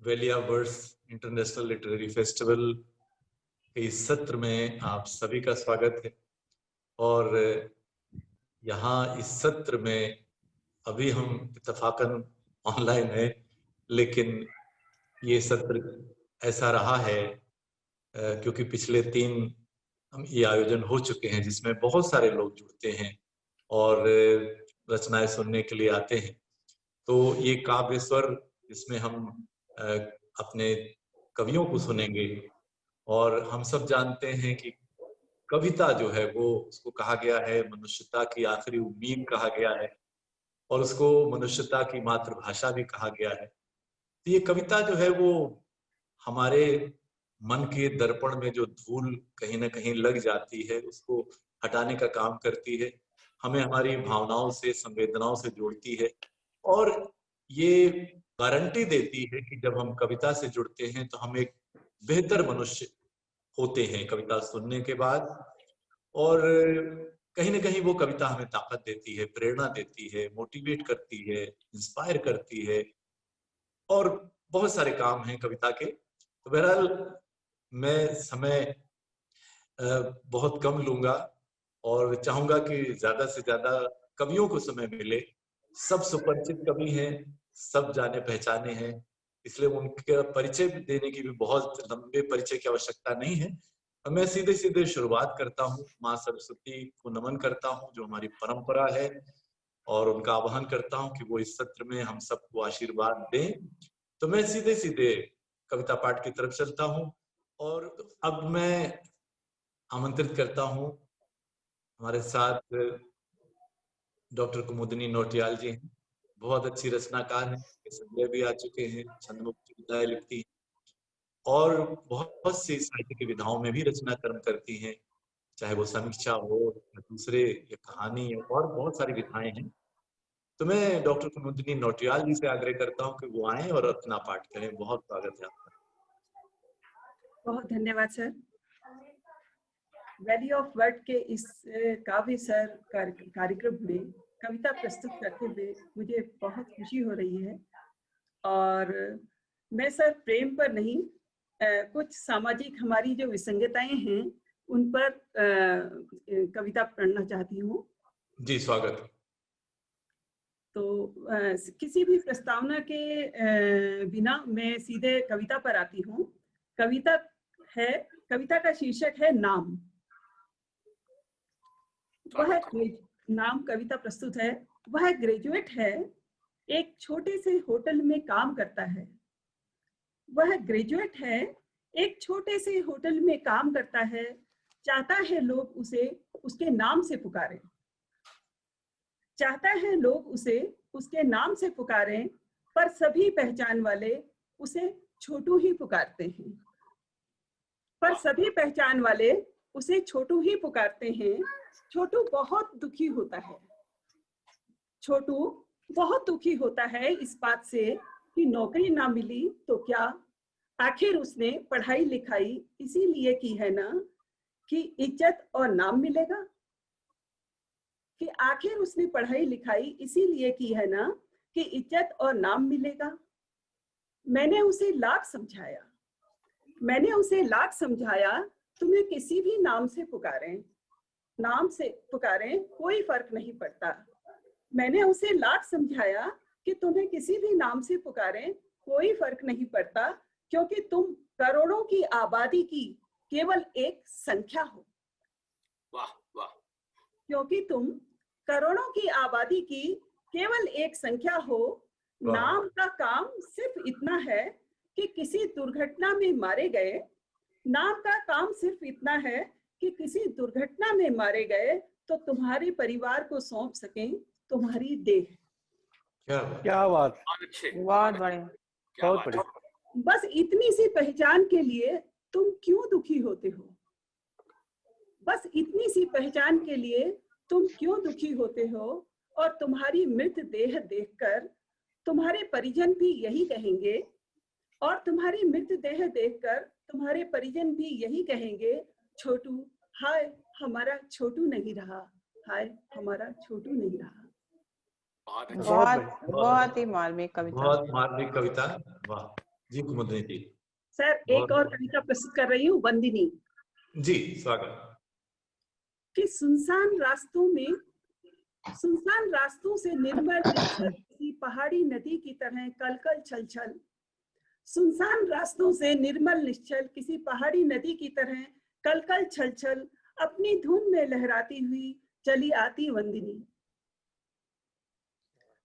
वेलिया words international literary festival के इस सत्र में आप सभी का स्वागत है। और यहाँ इस सत्र में अभी हम इत्तेफाकन ऑनलाइन है, लेकिन ये सत्र ऐसा रहा है क्योंकि पिछले 3 ये आयोजन हो चुके हैं जिसमें बहुत सारे लोग जुड़ते हैं और रचनाएं सुनने के लिए आते हैं। तो ये काव्य स्वर जिसमें हम अपने कवियों को सुनेंगे, और हम सब जानते हैं कि कविता जो है वो उसको कहा गया है मनुष्यता की आखिरी उम्मीद कहा गया है, और उसको मनुष्यता की मातृभाषा भी कहा गया है। तो ये कविता जो है वो हमारे मन के दर्पण में जो धूल कहीं ना कहीं लग जाती है उसको हटाने का काम करती है, हमें हमारी भावनाओं से संवेदनाओं से जोड़ती है, और ये गारंटी देती है कि जब हम कविता से जुड़ते हैं तो हम एक बेहतर मनुष्य होते हैं कविता सुनने के बाद। और कहीं ना कहीं वो कविता हमें ताकत देती है, प्रेरणा देती है, मोटिवेट करती है, इंस्पायर करती है, और बहुत सारे काम हैं कविता के। तो बहरहाल मैं समय बहुत कम लूंगा और चाहूंगा कि ज्यादा से ज्यादा कवियों को समय मिले। सब सुपरिचित कवि हैं, सब जाने पहचाने हैं, इसलिए उनका परिचय देने की भी बहुत लंबे परिचय की आवश्यकता नहीं है। मैं सीधे सीधे शुरुआत करता हूँ, माँ सरस्वती को नमन करता हूँ जो हमारी परंपरा है, और उनका आह्वान करता हूँ कि वो इस सत्र में हम सबको आशीर्वाद दें। तो मैं सीधे सीधे कविता पाठ की तरफ चलता हूँ, और अब मैं आमंत्रित करता हूँ हमारे साथ डॉक्टर कुमुदिनी नौटियाल जी हैं। बहुत अच्छी रचनाकार हैं, संजय भी आ चुके हैं, छंदमुक्त विधाएं लिखती हैं और बहुत सी साहित्य की विधाओं में भी रचना कर्म करती हैं, चाहे वो समीक्षा हो या दूसरे या कहानी या और बहुत सारी विधाएं हैं। तो मैं डॉक्टर कुमुदिनी नौटियाल जी से आग्रह करता हूँ कि वो आए और अपना पाठ करें। बहुत स्वागत है आपका। बहुत धन्यवाद सर। वैली ऑफ वर्ड के इस काव्य सर कार्यक्रम में कविता प्रस्तुत करते हुए मुझे बहुत खुशी हो रही है। और मैं सर प्रेम पर नहीं, कुछ सामाजिक हमारी जो विसंगताएं हैं उन पर कविता पढ़ना चाहती हूँ। जी स्वागत। तो किसी भी प्रस्तावना के बिना मैं सीधे कविता पर आती हूँ। कविता का शीर्षक है नाम। वह नाम कविता प्रस्तुत है। वह ग्रेजुएट है, एक छोटे से होटल में काम करता है। वह ग्रेजुएट है, एक छोटे से होटल में काम करता है। चाहता है लोग उसे उसके नाम से पुकारें। चाहता है लोग उसे उसके नाम से पुकारें, पर सभी पहचान वाले उसे छोटू ही पुकारते हैं। पर सभी पहचान वाले उसे छोटू ही पुकारते हैं। छोटू बहुत दुखी होता है। छोटू बहुत दुखी होता है इस बात से कि नौकरी ना मिली तो क्या, आखिर उसने पढ़ाई लिखाई इसीलिए की है ना कि इज्जत और नाम मिलेगा। कि आखिर उसने पढ़ाई लिखाई इसीलिए की है ना कि इज्जत और नाम मिलेगा। मैंने उसे लाख समझाया, मैंने उसे लाख समझाया, तुम्हें किसी भी नाम से पुकारें, नाम से पुकारें कोई फर्क नहीं पड़ता। मैंने उसे लाख समझाया कि तुम्हें किसी भी नाम से पुकारें कोई फर्क नहीं पड़ता, क्योंकि तुम करोड़ों की आबादी की केवल एक संख्या हो। वाह वाह। क्योंकि तुम करोड़ों की आबादी की केवल एक संख्या हो। नाम का काम सिर्फ इतना है कि किसी दुर्घटना में मारे गए, नाम का काम सिर्फ इतना है कि किसी दुर्घटना में मारे गए तो तुम्हारे परिवार को सौंप सकें तुम्हारी देह। क्या बात, बहुत बढ़िया, बहुत बढ़िया। बस इतनी सी पहचान के लिए तुम क्यों दुखी होते हो? बस इतनी सी पहचान के लिए तुम क्यों दुखी होते हो? और तुम्हारी मृत देह देखकर तुम्हारे परिजन भी यही कहेंगे, और तुम्हारी मृत देह देखकर तुम्हारे परिजन भी यही कहेंगे, छोटू, हाय हमारा छोटू नहीं रहा, हाय हमारा छोटू नहीं रहा। बहुत बहुत बहुत ही मार्मिक कविता। बहुत मार्मिक कविता। वाह। जी कुमुदनी जी। सर एक और कविता प्रस्तुत कर रही हूँ, वंदिनी। जी स्वागत। कि सुनसान रास्तों से निर्मल निश्चल किसी पहाड़ी नदी की तरह कलकल छलछल, सुनसान रास्तों से निर्मल निश्चल किसी पहाड़ी नदी की तरह कलकल छलछल, अपनी धुन में लहराती हुई चली आती वंदिनी,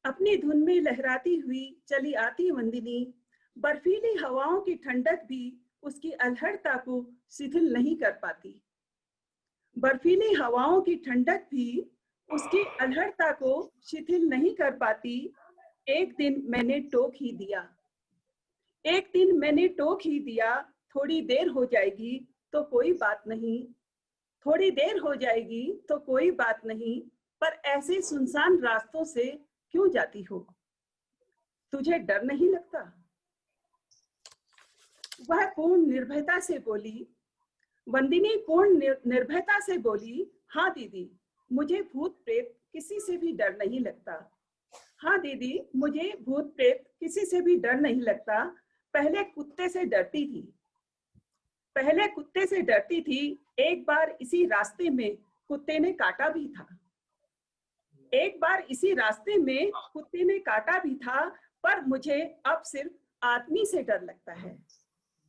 अपनी धुन में लहराती हुई चली आती वंदिनी, बर्फीली हवाओं की ठंडक भी उसकी अल्हड़ता को शिथिल नहीं कर पाती, बर्फीली हवाओं की ठंडक भी उसकी अल्हड़ता को शिथिल नहीं कर पाती। एक दिन मैंने टोक ही दिया, एक दिन मैंने टोक ही दिया, थोड़ी देर हो जाएगी तो कोई बात नहीं, थोड़ी देर हो जाएगी तो कोई बात नहीं, पर ऐसे सुनसान रास्तों से क्यों जाती हो, तुझे डर नहीं लगता? वह पूर्ण निर्भयता से बोली, वंदिनी पूर्ण निर्भयता से बोली, हाँ दीदी, मुझे भूत प्रेत किसी से भी डर नहीं लगता, हाँ दीदी, मुझे भूत प्रेत किसी से भी डर नहीं लगता। पहले कुत्ते से डरती थी, पहले कुत्ते से डरती थी, एक बार इसी रास्ते में कुत्ते ने काटा भी था, एक बार इसी रास्ते में कुत्ते ने काटा भी था, पर मुझे अब सिर्फ आदमी से डर लगता है,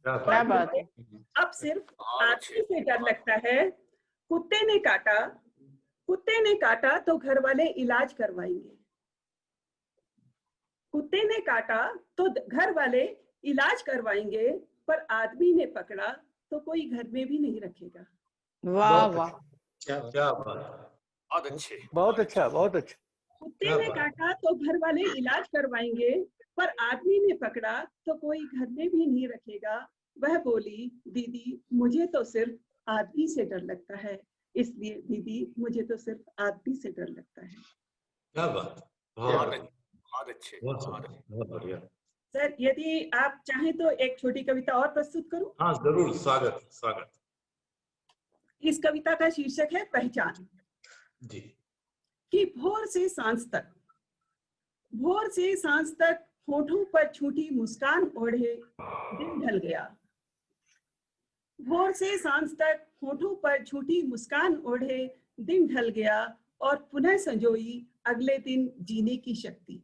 क्या बात है, अब सिर्फ आदमी से डर लगता है। कुत्ते ने काटा तो घर वाले इलाज करवाएंगे, कुत्ते ने काटा तो घर वाले इलाज करवाएंगे, पर आदमी ने पकड़ा तो कोई घर में भी नहीं रखेगा। वाह वाह, क्या बात, बहुत अच्छे, बहुत अच्छा, बहुत अच्छा। कुत्ते ने काटा तो घर वाले इलाज करवाएंगे, पर आदमी ने पकड़ा तो कोई घर में भी नहीं रखेगा। वह बोली, दीदी मुझे तो सिर्फ आदमी से डर लगता है, इसलिए दीदी मुझे तो सिर्फ आदमी से डर लगता है। क्या बात, बहुत अच्छे, बहुत बढ़िया। सर यदि आप चाहें तो एक छोटी कविता और प्रस्तुत करूं? हाँ जरूर, स्वागत स्वागत। इस कविता का शीर्षक है पहचान। जी। कि भोर से सांझ तक होठों पर छूटी मुस्कान ओढ़े दिन ढल गया, भोर से सांझ तक होठों पर छूटी मुस्कान ओढ़े दिन ढल गया, और पुनः संजोई अगले दिन जीने की शक्ति,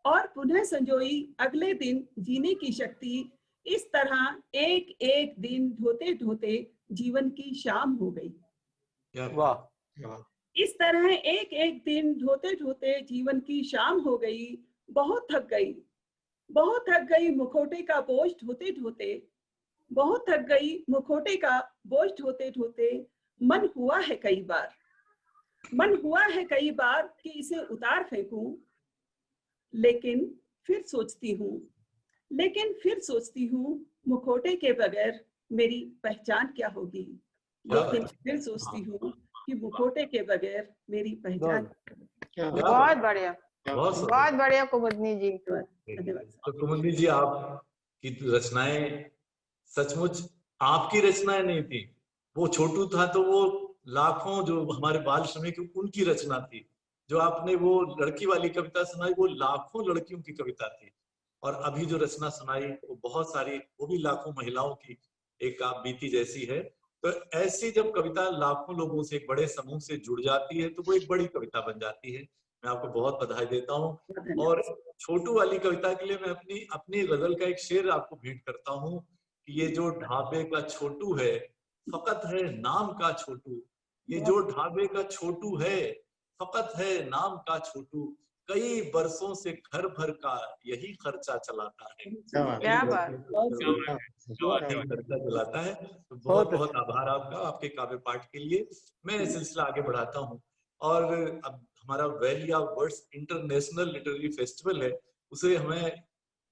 और पुनः संजोई अगले दिन जीने की शक्ति। इस तरह एक एक दिन ढोते ढोते जीवन की शाम हो गई। वाह, इस तरह एक एक दिन ढोते ढोते जीवन की शाम हो गई। बहुत थक गई मुखौटे का बोझ ढोते ढोते, बहुत थक गई मुखौटे का बोझ ढोते ढोते। मन हुआ है कई बार कि इसे उतार फेंकूं, लेकिन फिर सोचती हूँ मुखौटे के बगैर मेरी पहचान क्या होगी, लेकिन फिर सोचती हूँ कि मुखौटे के बगैर मेरी पहचान। बहुत बढ़िया, बहुत बढ़िया कुमुदनी जी। धन्यवाद। तो कुमुदनी जी, आपकी रचनाएं सचमुच आपकी रचनाएं नहीं थी, वो छोटू था तो वो लाखों जो हमारे बाल श्रमिक उनकी रचना थी। जो आपने वो लड़की वाली कविता सुनाई वो लाखों लड़कियों की कविता थी, और अभी जो रचना सुनाई वो बहुत सारी, वो भी लाखों महिलाओं की एक आप बीती जैसी है। तो ऐसी जब कविता लाखों लोगों से, एक बड़े समूह से जुड़ जाती है तो वो एक बड़ी कविता बन जाती है। मैं आपको बहुत बधाई देता हूँ। और छोटू वाली कविता के लिए मैं अपनी गजल का एक शेर आपको भेंट करता हूँ कि ये जो ढाबे का छोटू है फकत है नाम का छोटू, ये जो ढाबे का छोटू है फकत है नाम का छोटू, कई बरसों से घर भर का यही खर्चा चलाता है। क्या बात, खर्चा चलाता है। तो बहुत बहुत आभार आपका, आपके काव्य पाठ के लिए। मैं सिलसिला आगे बढ़ाता हूँ, और अब हमारा valley of words international literary festival है, उसे हमें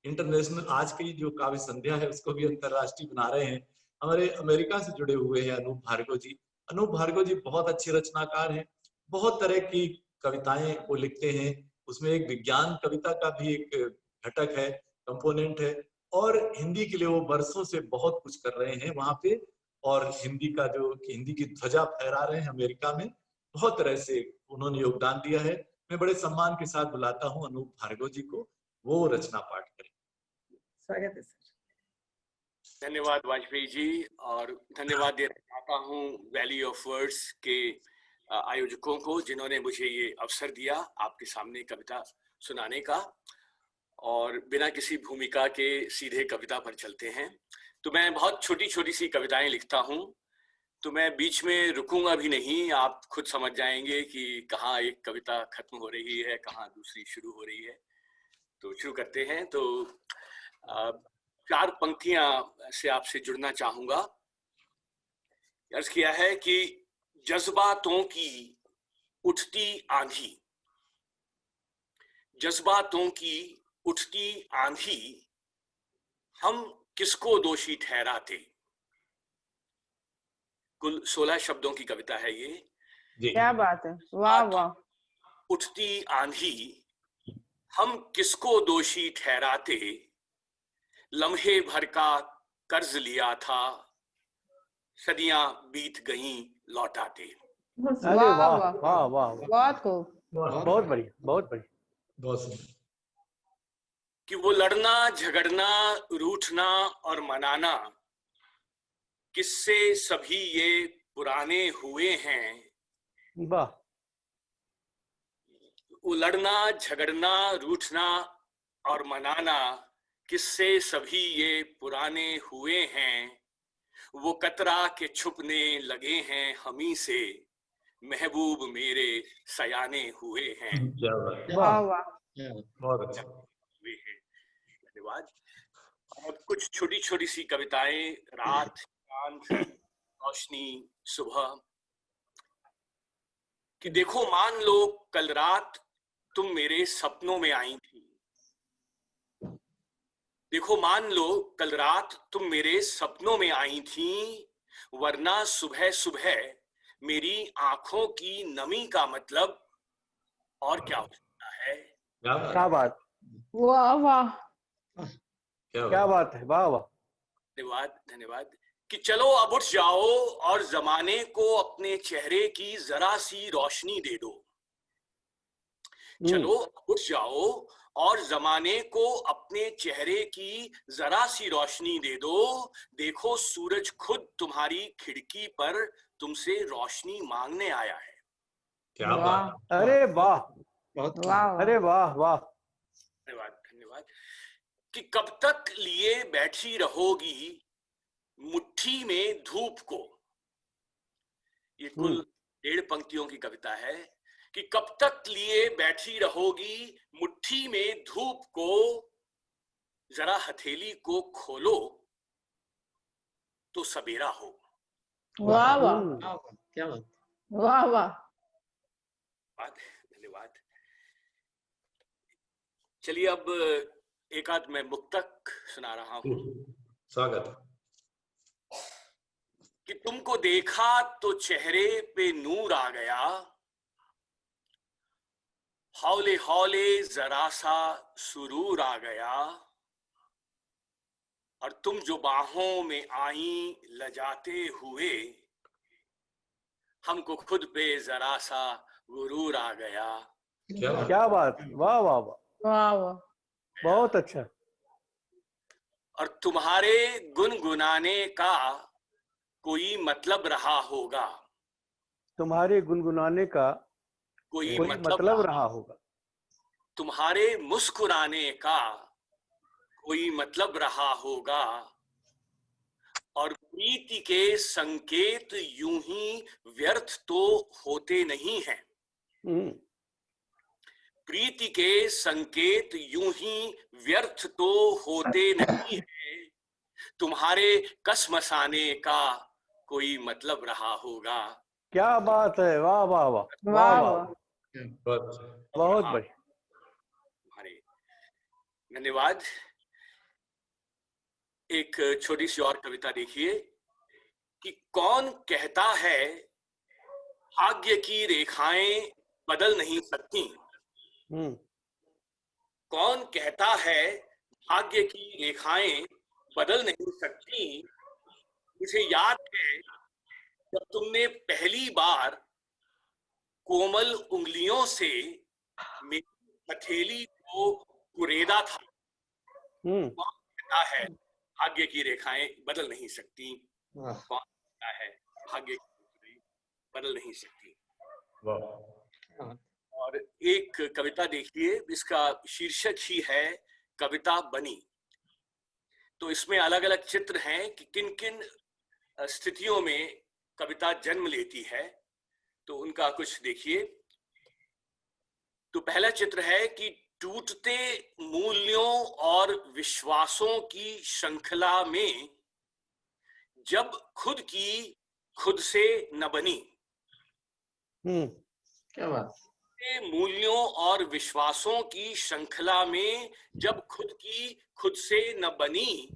इंटरनेशनल, आज की जो काव्य संध्या है उसको भी अंतरराष्ट्रीय बना रहे हैं। हमारे अमेरिका से जुड़े हुए हैं अनूप भार्गव जी। अनूप भार्गव जी बहुत अच्छे रचनाकार हैं, बहुत तरह की कविताएं वो लिखते हैं। उसमें एक विज्ञान कविता का भी एक घटक है, कंपोनेंट है, और हिंदी के लिए वो बरसों से बहुत कुछ कर रहे हैं वहां पे, और हिंदी की ध्वजा फहरा रहे हैं अमेरिका में। बहुत तरह से उन्होंने योगदान दिया है। मैं बड़े सम्मान के साथ बुलाता हूँ अनूप भार्गव जी को, वो रचना पाठ करें। स्वागत है सर। धन्यवाद वाजपेयी जी, और धन्यवाद देना चाहता हूँ वैली ऑफ वर्ड्स के आयोजकों को, जिन्होंने मुझे ये अवसर दिया आपके सामने कविता सुनाने का। और बिना किसी भूमिका के सीधे कविता पर चलते हैं। तो मैं बहुत छोटी छोटी सी कविताएं लिखता हूँ, तो मैं बीच में रुकूंगा भी नहीं। आप खुद समझ जाएंगे कि कहाँ एक कविता खत्म हो रही है, कहाँ दूसरी शुरू हो रही है। तो शुरू करते हैं। तो 4 पंक्तियां से आपसे जुड़ना चाहूंगा। अर्ज किया है कि जज्बातों की उठती आंधी, जज्बातों की उठती आंधी, हम किसको दोषी ठहराते। कुल 16 शब्दों की कविता है ये। क्या बात है, वाह वाह। उठती आंधी, हम किसको दोषी ठहराते, लम्हे भर का कर्ज लिया था, सदियां बीत गईं लौटाते। अरे वाह वाह वाह, बहुत खूब, बहुत बढ़िया, बहुत बढ़िया, बहुत सुंदर। कि वो लड़ना झगड़ना रूठना और मनाना, किससे सभी ये पुराने हुए हैं। वाह। वो लड़ना झगड़ना रूठना और मनाना, किससे सभी ये पुराने हुए हैं। वो कतरा के छुपने लगे हैं हमी से, महबूब मेरे सयाने हुए हैं। क्या बात, वाह वाह, बहुत अच्छा। हुए हैं। धन्यवाद। और कुछ छोटी छोटी सी कविताएं। रात, चांद, रोशनी, सुबह। कि देखो मान लो कल रात तुम मेरे सपनों में आई थी, देखो मान लो कल रात तुम मेरे सपनों में आई थी, वरना सुबह सुबह मेरी आंखों की नमी का मतलब और क्या हो सकता है। क्या बात, वाह वाह, क्या बात है, वाह वाह। धन्यवाद धन्यवाद। कि चलो अब उठ जाओ और जमाने को अपने चेहरे की जरा सी रोशनी दे दो। चलो उठ जाओ और जमाने को अपने चेहरे की जरा सी रोशनी दे दो। देखो सूरज खुद तुम्हारी खिड़की पर तुमसे रोशनी मांगने आया है। क्या वाह, बात, अरे वाह, वाह अरे वाह वाह। धन्यवाद धन्यवाद। कि कब तक लिए बैठी रहोगी मुट्ठी में धूप को। ये कुल 1.5 पंक्तियों की कविता है। कि कब तक लिए बैठी रहोगी मुट्ठी में धूप को, जरा हथेली को खोलो तो सबेरा हो। वाह वाह, क्या बात, वाह वाह। धन्यवाद। चलिए अब एक आध मैं मुक्तक सुना रहा हूं। स्वागत है। कि तुमको देखा तो चेहरे पे नूर आ गया, हौले हौले जरा सा सुरूर आ गया, और तुम जो बाहों में आई लजाते हुए, हमको खुद पे जरा सा गुरूर आ गया। क्या बात, वाह वाह वाह, वाह वाह, बहुत अच्छा। और तुम्हारे गुनगुनाने का कोई मतलब रहा होगा, तुम्हारे गुनगुनाने का कोई कोई मतलब रहा होगा। तुम्हारे मुस्कुराने का कोई मतलब रहा होगा, और प्रीति के संकेत यूं ही व्यर्थ तो होते नहीं हैं। प्रीति के संकेत यूं ही व्यर्थ तो होते नहीं हैं। तुम्हारे कसमसाने का कोई मतलब रहा होगा। क्या बात है, वाह वाह वाह, वाह वाह, बहुत बढ़िया। धन्यवाद। एक छोटी सी और कविता देखिए। कि कौन कहता है भाग्य की रेखाएं बदल नहीं सकती। कौन कहता है भाग्य की रेखाएं बदल नहीं सकती। मुझे याद है जब तुमने पहली बार कोमल उंगलियों से मेरी हथेली को कुरेदा था। क्या है भाग्य की रेखाएं बदल नहीं सकती, कौन क्या है भाग्य की बदल नहीं सकती। और एक कविता देखिए, इसका शीर्षक ही है कविता बनी। तो इसमें अलग अलग चित्र हैं कि किन किन स्थितियों में कविता जन्म लेती है, तो उनका कुछ देखिए। तो पहला चित्र है कि टूटते मूल्यों और विश्वासों की श्रृंखला में जब खुद की खुद से न बनी। क्या बात। मूल्यों और विश्वासों की श्रृंखला में जब खुद की खुद से न बनी,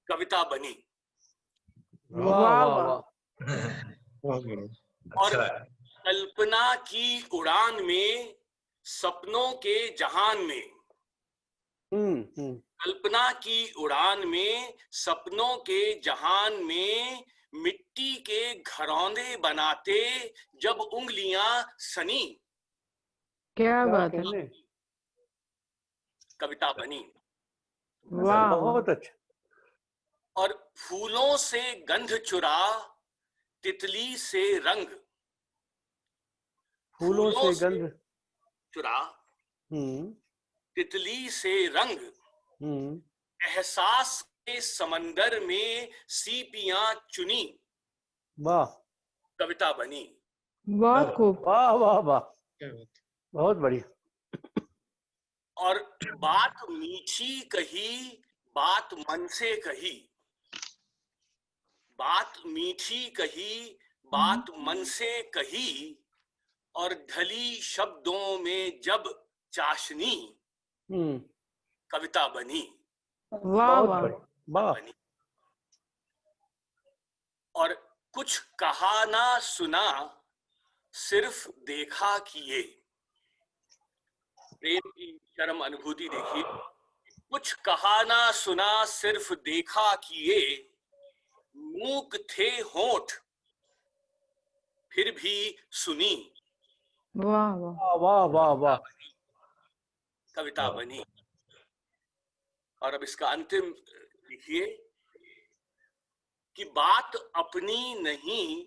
कविता बनी। वाह वाह और कल्पना की उड़ान में, सपनों के जहान में, कल्पना की उड़ान में, सपनों के जहान में मिट्टी के घरौंदे बनाते जब उंगलियां सनी। क्या बात है, कविता बनी। वाह बहुत अच्छा। और फूलों से गंध चुरा, तितली से रंग, फूलों से गंध चुरा, तितली से रंग, एहसास के समंदर में सीपियां चुनी। वाह, कविता बनी। बहुत खूब। वाह वाह वाह, बहुत बढ़िया। और बात मीठी कही, बात मन से कही, बात मीठी कही, बात मन से कही, और ढली शब्दों में जब चाशनी, कविता बनी। वाह वाह वाह। और कुछ कहा ना सुना, सिर्फ देखा किए। प्रेम की चरम अनुभूति देखिए। कुछ कहा ना सुना, सिर्फ देखा किए, मूक थे होंठ फिर भी सुनी। वाह वाह वाह वाह वाह, कविता बनी। और अब इसका अंतिम देखिए कि बात अपनी नहीं,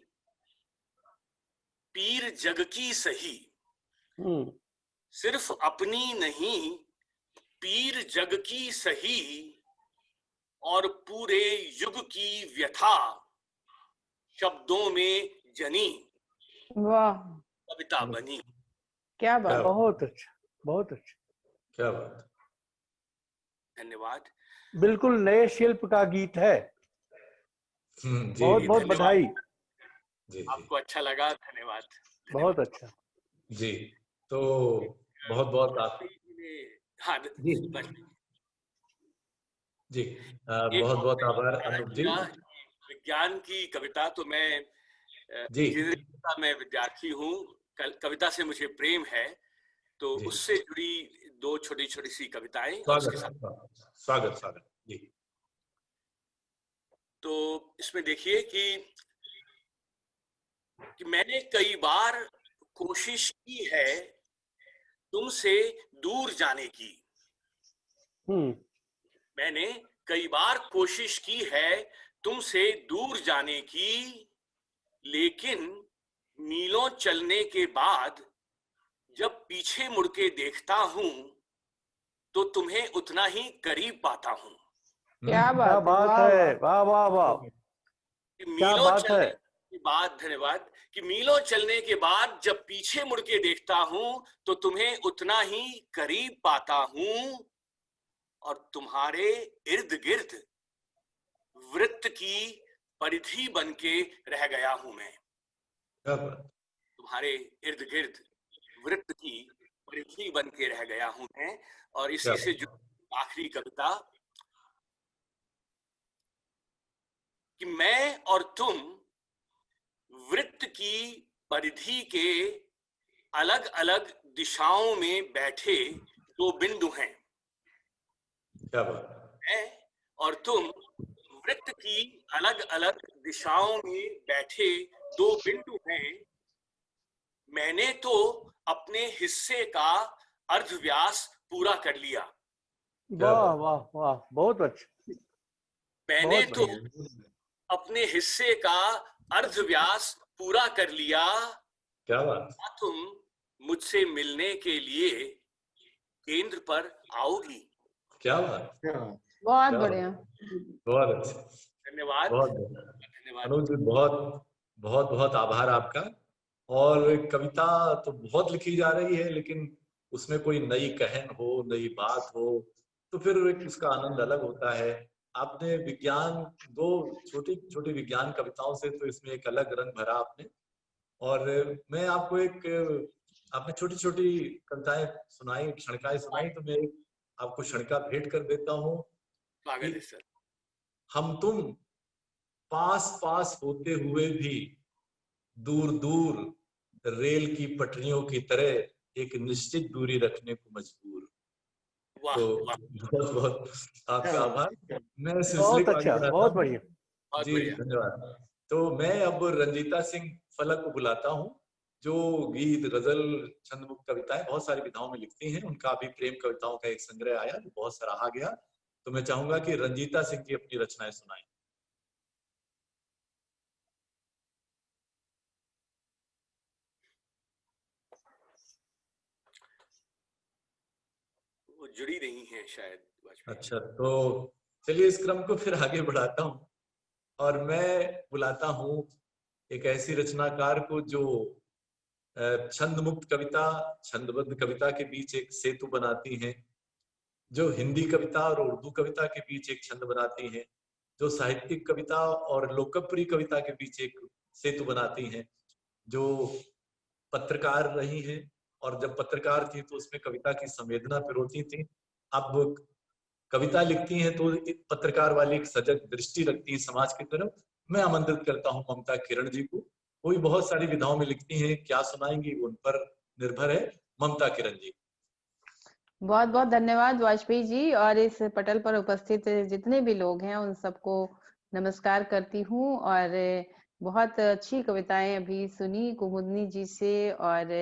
पीर जग की सही। सिर्फ अपनी नहीं, पीर जग की सही, और पूरे युग की व्यथा शब्दों में जनी। वाह, कविता बनी। क्या बात। बहुत अच्छा, बहुत अच्छा। क्या बात। धन्यवाद। बिल्कुल नए शिल्प का गीत है। जी, बहुत बहुत बधाई। जी, आपको अच्छा लगा, धन्यवाद। बहुत अच्छा जी। तो बहुत बहुत आप हाँ जी जी बहुत बहुत आभार अनूप जी। विज्ञान की कविता, तो मैं जी इंजीनियरिंग का मैं विद्यार्थी हूँ, कविता से मुझे प्रेम है, तो उससे जुड़ी दो छोटी छोटी सी कविताएं। स्वागत स्वागत जी। तो इसमें देखिए कि मैंने कई बार कोशिश की है तुमसे दूर जाने की। मैंने कई बार कोशिश की है तुमसे दूर जाने की, लेकिन मीलों चलने के बाद जब पीछे मुड़ के देखता हूं तो तुम्हें उतना ही करीब पाता हूं। क्या बात है, वाह वाह वाह, मीलों चलने के बाद, धन्यवाद, कि मीलों चलने के बाद जब पीछे मुड़ के देखता हूं तो तुम्हें उतना ही करीब पाता हूं, और तुम्हारे इर्द गिर्द वृत्त की परिधि बनके रह गया हूं मैं। तुम्हारे इर्द गिर्द वृत्त की परिधि बनके रह गया हूं मैं। और इसी से जो आखिरी कविता कि मैं और तुम वृत्त की परिधि के अलग अलग दिशाओं में बैठे दो बिंदु हैं। क्या बात। मैं और तुम वृत्त की अलग अलग दिशाओं में बैठे दो बिंदु हैं। मैंने तो अपने हिस्से का अर्धव्यास पूरा कर लिया। वाह वाह वाह, बहुत अच्छा। मैंने बहुत तो बढ़िया। अपने हिस्से का अर्धव्यास पूरा कर लिया, क्या बात। क्या तुम मुझसे मिलने के लिए केंद्र पर आओगी? क्या बात। बहुत क्या बढ़िया। बात। बहुत अच्छा। धन्यवाद। बहुत धन्यवाद। अनुज जी, बहुत बहुत बहुत आभार आपका। और कविता तो बहुत लिखी जा रही है, लेकिन उसमें कोई नई कहन हो, नई बात हो, तो फिर एक उसका आनंद अलग होता है। आपने विज्ञान, दो छोटी छोटी विज्ञान कविताओं से तो इसमें एक अलग रंग भरा आपने। और मैं आपको एक, आपने छोटी छोटी कविताएं सुनाई, क्षणिकाएं सुनाई, तो मैं एक आपको क्षणिका भेंट कर देता हूँ स्वागत है कि सर। हम तुम पास पास होते हुए भी दूर दूर रेल की पटरियों की तरह एक निश्चित दूरी रखने को मजबूर। वाह तो वाह, बहुत बहुत आपका आभार। मैं सिलसिले बहुत को आगे अच्छा, बढ़ाता बहुत हूँ। बढ़िया। बहुत जी बढ़िया। धन्यवाद। तो मैं अब रंजीता सिंह फलक को बुलाता हूँ, जो गीत, गजल, छंदमुक्त कविताएं बहुत सारी विधाओं में लिखती हैं। उनका अभी प्रेम कविताओं का एक संग्रह आया जो बहुत सराहा गया। तो मैं चाहूंगा कि रंजीता सिंह जी अपनी रचनाएं सुनाएं। वो जुड़ी नहीं है शायद वाजपेयी। अच्छा, तो चलिए इस क्रम को फिर आगे बढ़ाता हूँ। और मैं बुलाता हूँ एक ऐसी रचनाकार को जो छंद मुक्त कविता, छंदबद्ध कविता के बीच एक सेतु बनाती हैं, जो हिंदी कविता और उर्दू कविता के बीच एक छंद बनाती हैं, जो साहित्यिक कविता और लोकप्रिय कविता के बीच एक सेतु बनाती हैं, जो पत्रकार रही हैं, और जब पत्रकार थी तो उसमें कविता की संवेदना पिरोती थी। अब कविता लिखती हैं तो पत्रकार वाली एक सजग दृष्टि रखती है समाज की तरफ। मैं आमंत्रित करता हूँ ममता किरण जी को। वो भी बहुत सारी विधाओं में लिखती हैं, क्या सुनाएंगी उन पर निर्भर है। ममता किरण जी। बहुत बहुत धन्यवाद वाजपेयी जी, और इस पटल पर उपस्थित जितने भी लोग हैं उन सबको नमस्कार करती हूँ। और बहुत अच्छी कविताएं अभी सुनी कुमुदनी जी से और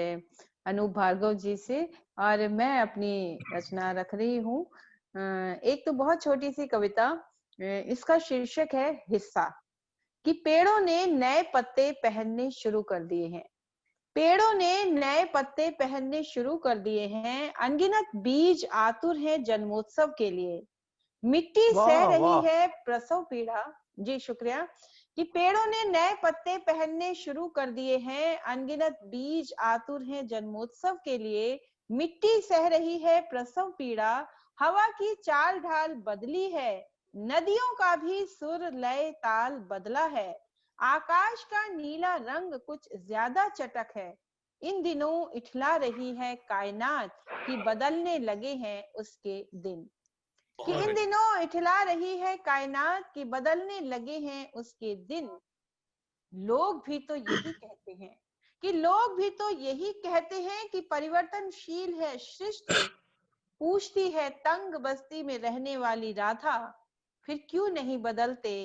अनूप भार्गव जी से। और मैं अपनी रचना रख रही हूँ। एक तो बहुत छोटी सी कविता, इसका शीर्षक है हिस्सा। कि पेड़ों ने नए पत्ते पहनने शुरू कर दिए हैं, पेड़ों ने नए पत्ते पहनने शुरू कर दिए हैं, अनगिनत बीज आतुर हैं जन्मोत्सव के लिए, मिट्टी सह वाह रही वाह। है प्रसव पीड़ा। जी शुक्रिया। कि पेड़ों ने नए पत्ते पहनने शुरू कर दिए हैं, अनगिनत बीज आतुर हैं जन्मोत्सव के लिए, मिट्टी सह रही है प्रसव पीड़ा, हवा की चाल ढाल बदली है, नदियों का भी सुर लय ताल बदला है, आकाश का नीला रंग कुछ ज्यादा चटक है, इन दिनों इठला रही है कायनात कि बदलने लगे हैं उसके दिन। कि इन दिनों इठला रही है कायनात कि बदलने लगे हैं उसके दिन। लोग भी तो यही कहते हैं, कि लोग भी तो यही कहते हैं कि परिवर्तनशील है सृष्टि, पूछती है तंग बस्ती में रहने वाली राधा, फिर क्यों नहीं बदलते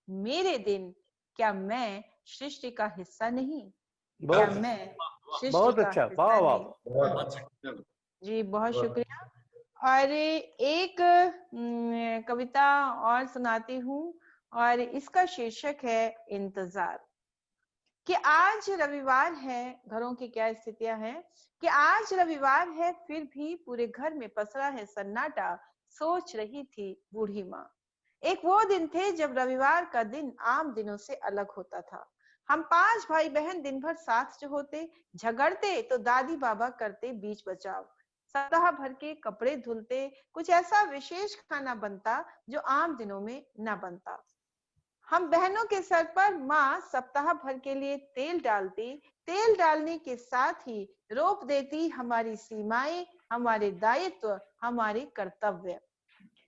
मेरे दिन, क्या मैं सृष्टि का हिस्सा नहीं, क्या बहुत मैं सृष्टि बहुत का अच्छा, हिस्सा वाह वाह। नहीं। बहुत जी बहुत बहुत शुक्रिया। और एक कविता और सुनाती हूँ, और इसका शीर्षक है इंतजार। कि आज रविवार है, घरों की क्या स्थितियां हैं, कि आज रविवार है फिर भी पूरे घर में पसरा है सन्नाटा, सोच रही थी बूढ़ी माँ। एक वो दिन थे जब रविवार का दिन आम दिनों से अलग होता था। हम 5 भाई बहन दिन भर साथ जो होते, झगड़ते तो दादी बाबा करते बीच बचाव, सप्ताह भर के कपड़े धुलते, कुछ ऐसा विशेष खाना बनता जो आम दिनों में न बनता। हम बहनों के सर पर माँ सप्ताह भर के लिए तेल डालती, तेल डालने के साथ ही रोप देती हमारी सीमाएं, हमारे दायित्व, हमारे कर्तव्य।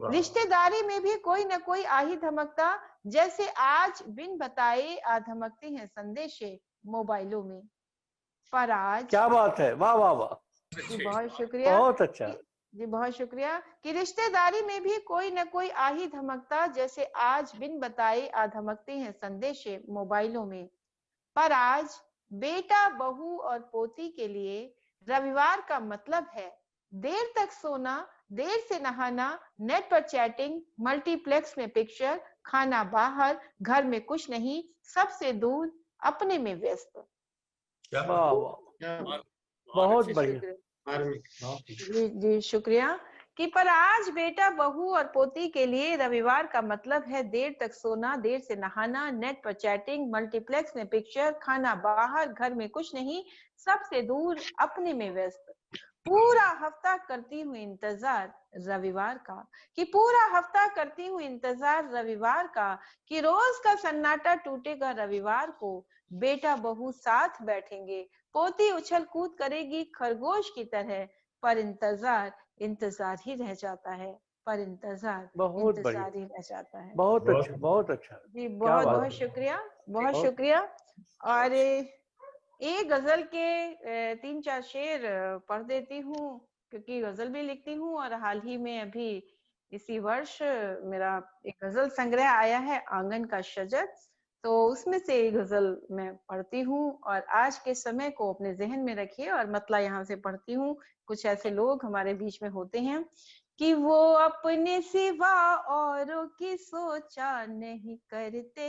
रिश्तेदारी में भी कोई न कोई आ ही धमकता, जैसे आज बिन बताए आ धमकते हैं संदेशे मोबाइलों में। पर आज क्या बात है, वाह वाह वाह। जी बहुत शुक्रिया। बहुत अच्छा। जी बहुत शुक्रिया। कि रिश्तेदारी में भी कोई न कोई आ ही धमकता, जैसे आज बिन बताए आ धमकते हैं संदेशे मोबाइलों में। पर आज बेटा, बहू और पोती के लिए रविवार का मतलब है देर तक सोना, देर से नहाना, नेट पर चैटिंग, मल्टीप्लेक्स में पिक्चर, खाना बाहर, घर में कुछ नहीं, सबसे दूर, अपने में व्यस्त। क्या वाह वाह, बहुत बढ़िया। जी जी शुक्रिया। कि पर आज बेटा, बहू और पोती के लिए रविवार का मतलब है देर तक सोना, देर से नहाना, नेट पर चैटिंग, मल्टीप्लेक्स में पिक्चर, खाना बाहर, घर में कुछ नहीं, सबसे दूर, अपने में व्यस्त। पूरा हफ्ता करती हूँ इंतजार रविवार का, कि पूरा हफ्ता करती हूँ इंतजार रविवार का, कि रोज का सन्नाटा टूटेगा रविवार को, बेटा बहू साथ बैठेंगे, पोती उछल कूद करेगी खरगोश की तरह, पर इंतजार इंतजार ही रह जाता है, पर इंतजार बहुत इंतजार ही रह जाता है। बहुत अच्छा, बहुत अच्छा जी क्या बहुत बात बहुत है। शुक्रिया, बहुत बहुत- शुक्रिया। और एक गजल के 3-4 शेर पढ़ देती हूँ, क्योंकि गजल भी लिखती हूँ और हाल ही में अभी इसी वर्ष मेरा एक गजल संग्रह आया है, आंगन का शजर, तो उसमें से एक गजल मैं पढ़ती हूँ और आज के समय को अपने जहन में रखिए और मतला यहाँ से पढ़ती हूँ। कुछ ऐसे लोग हमारे बीच में होते हैं कि वो अपने सिवा औरों की सोचा नहीं करते,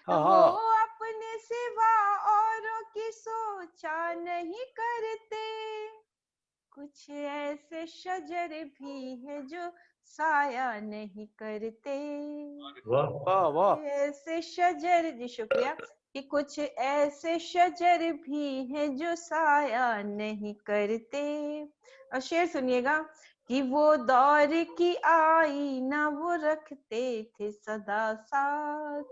हाँ वो हाँ, अपने सिवा औरों की सोचा नहीं करते, कुछ ऐसे शजर भी है जो साया नहीं करते, वाह वाह वाह, ऐसे शजर, जी शुक्रिया, कि कुछ ऐसे शजर भी हैं जो साया नहीं करते। और शेर सुनिएगा कि वो दौर की आईना वो रखते थे सदा साथ,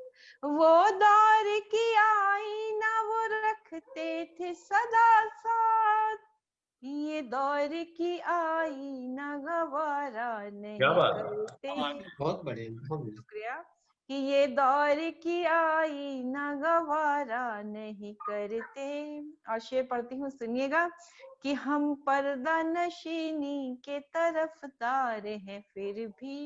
वो दौर की आईना वो रखते थे सदा साथ, ये दौर की आईना गवारा नहीं क्या बात। करते। बहुत बढ़िया। शुक्रिया। कि ये दौर की आईना गवारा नहीं करते। और शेर पढ़ती हूँ, सुनिएगा कि हम पर्दा नशीनी के तरफदार हैं फिर भी,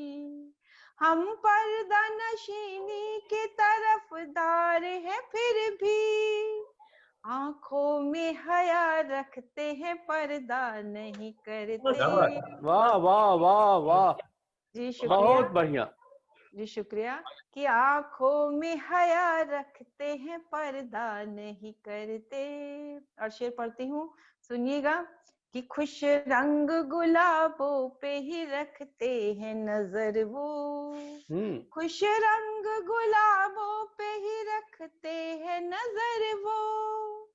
हम पर्दा नशीनी के तरफदार हैं फिर भी, आंखों में हया रखते हैं पर्दा नहीं क्या बात। करते। वाह वाह वाह वाह, जी शुक्रिया, बहुत बढ़िया। जी शुक्रिया। कि आंखों में हया रखते हैं पर्दा नहीं करते। और शेर पढ़ती हूँ, सुनिएगा कि खुश रंग गुलाबों पे ही रखते हैं नजर वो, खुश रंग गुलाबों पे ही रखते हैं नजर वो,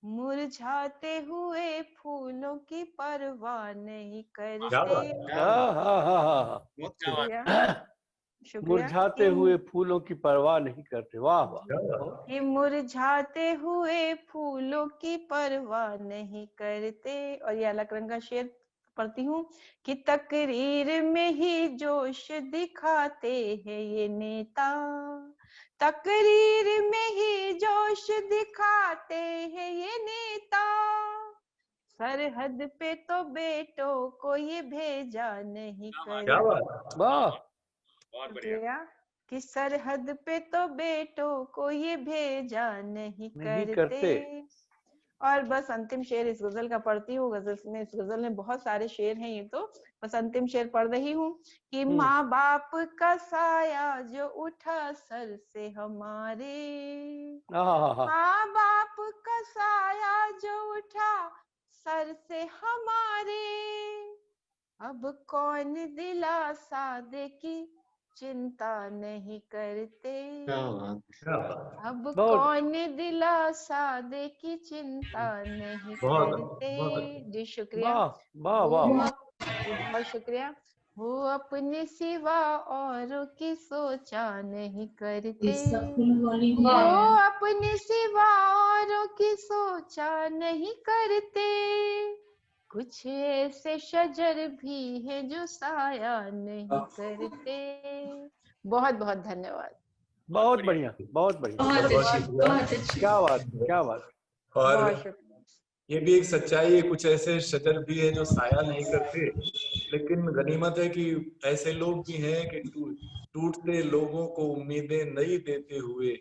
मुरझाते हुए फूलों की परवाह नहीं क्या करते। बात। हाँ हाँ हाँ हाँ, शुक्रिया, शुक्रिया। मुरझाते हुए फूलों की परवाह नहीं करते, वाह वाह। क्या बात। कि मुरझाते हुए फूलों की परवाह नहीं करते। और ये अलग रंग का शेर पढ़ती हूँ कि तकरीर में ही जोश दिखाते हैं ये नेता, तकरीर में ही जोश दिखाते हैं ये नेता, सरहद पे तो बेटों को ये भेजा नहीं क्या करते। बात। वाह, बहुत बढ़िया। शुक्रिया। कि सरहद पे तो बेटों को ये भेजा नहीं करते। और बस अंतिम शेर इस गजल का पढ़ती हूँ। गजल में, इस गजल में बहुत सारे शेर हैं, ये तो बस अंतिम शेर पढ़ रही हूँ कि माँ बाप का साया जो उठा सर से हमारे, माँ बाप का साया जो उठा सर से हमारे, अब कौन दिलासा दे की चिंता नहीं करते, अब कौन दिलासा दे की चिंता नहीं करते। जी शुक्रिया। वाह वाह वाह, बहुत शुक्रिया। वो अपने सिवा औरों की सोचा नहीं करते, वो अपने सिवा औरों की सोचा नहीं करते, कुछ ऐसे शजर भी है जो साया नहीं करते। बहुत बहुत धन्यवाद। बहुत बढ़िया, बहुत बढ़िया, क्या बात, क्या बात। और बहुत शुक्रिया। ये भी एक सच्चाई है, कुछ ऐसे शजर भी है जो साया नहीं करते, लेकिन गनीमत है कि ऐसे लोग भी हैं कि टूटते लोगों को उम्मीदें नई देते हुए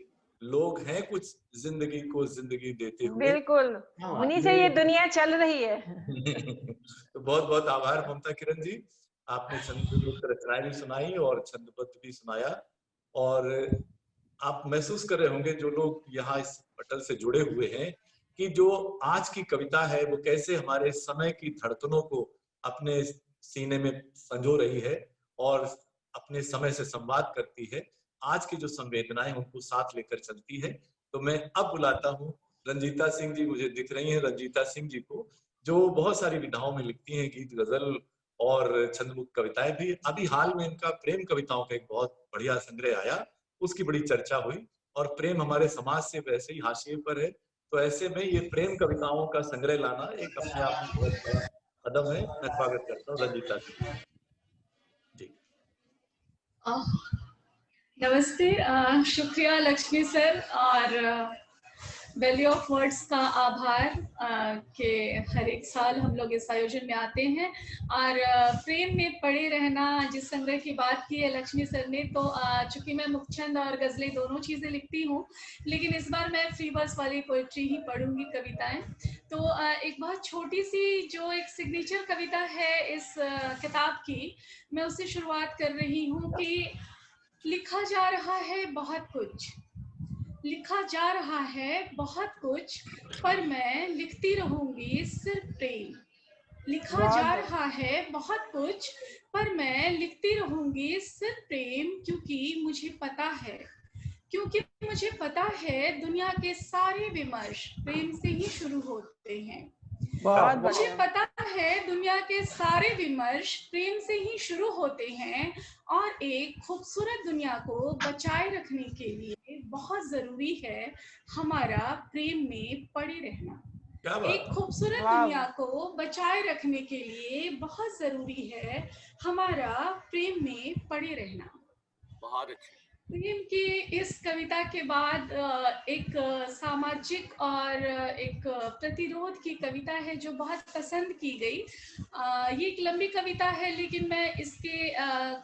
लोग हैं कुछ जिंदगी को जिंदगी देते हुए। बिल्कुल, उन्हीं से ये दुनिया चल रही है। तो बहुत बहुत आभार ममता किरण जी, आपने छंद रचनाएं भी सुनाई और छंदबद्ध भी सुनाया। और आप महसूस कर रहे होंगे जो लोग यहाँ इस पटल से जुड़े हुए हैं कि जो आज की कविता है वो कैसे हमारे समय की धड़कनों को अपने सीने में संजो रही है और अपने समय से संवाद करती है। आज की जो संवेदनाएं उनको साथ लेकर चलती है। तो मैं अब बुलाता हूँ रंजीता सिंह जी, मुझे दिख रही हैं रंजीता सिंह जी को, जो बहुत सारी विधाओं में लिखती हैं, गीत, गजल और छंदमुक्त कविताएं भी। अभी हाल में इनका प्रेम कविताओं का एक बहुत बढ़िया संग्रह आया, उसकी बड़ी चर्चा हुई। और प्रेम हमारे समाज से वैसे ही हाशिए पर है, तो ऐसे में ये प्रेम कविताओं का संग्रह लाना एक अपने आप में बहुत बड़ा कदम है। मैं स्वागत करता हूँ रंजीता जी। नमस्ते, शुक्रिया लक्ष्मी सर और वैल्यू ऑफ वर्ड्स का आभार कि हर एक साल हम लोग इस आयोजन में आते हैं। और प्रेम में पड़े रहना जिस संग्रह की बात की है लक्ष्मी सर ने, तो चूंकि मैं मुखछंद और गजलें दोनों चीज़ें लिखती हूँ, लेकिन इस बार मैं फ्री वर्स वाली पोइट्री ही पढ़ूंगी, कविताएं। तो एक बहुत छोटी सी जो एक सिग्नेचर कविता है इस किताब की, मैं उससे शुरुआत कर रही हूँ कि लिखा जा रहा है बहुत कुछ, लिखा जा रहा है बहुत कुछ, पर मैं लिखती रहूंगी सिर्फ प्रेम। लिखा जा रहा है बहुत कुछ, पर मैं लिखती रहूंगी सिर्फ प्रेम, क्योंकि मुझे पता है दुनिया के सारे विमर्श प्रेम से ही शुरू होते हैं। मुझे पता है दुनिया के सारे विमर्श प्रेम से ही शुरू होते हैं, और एक खूबसूरत दुनिया को बचाए रखने के लिए बहुत जरूरी है हमारा प्रेम में पड़े रहना। एक खूबसूरत दुनिया को बचाए रखने के लिए बहुत जरूरी है हमारा प्रेम में पड़े रहना। बहुत अच्छे। प्रेम की इस कविता के बाद एक सामाजिक और एक प्रतिरोध की कविता है जो बहुत पसंद की गई। ये एक लंबी कविता है, लेकिन मैं इसके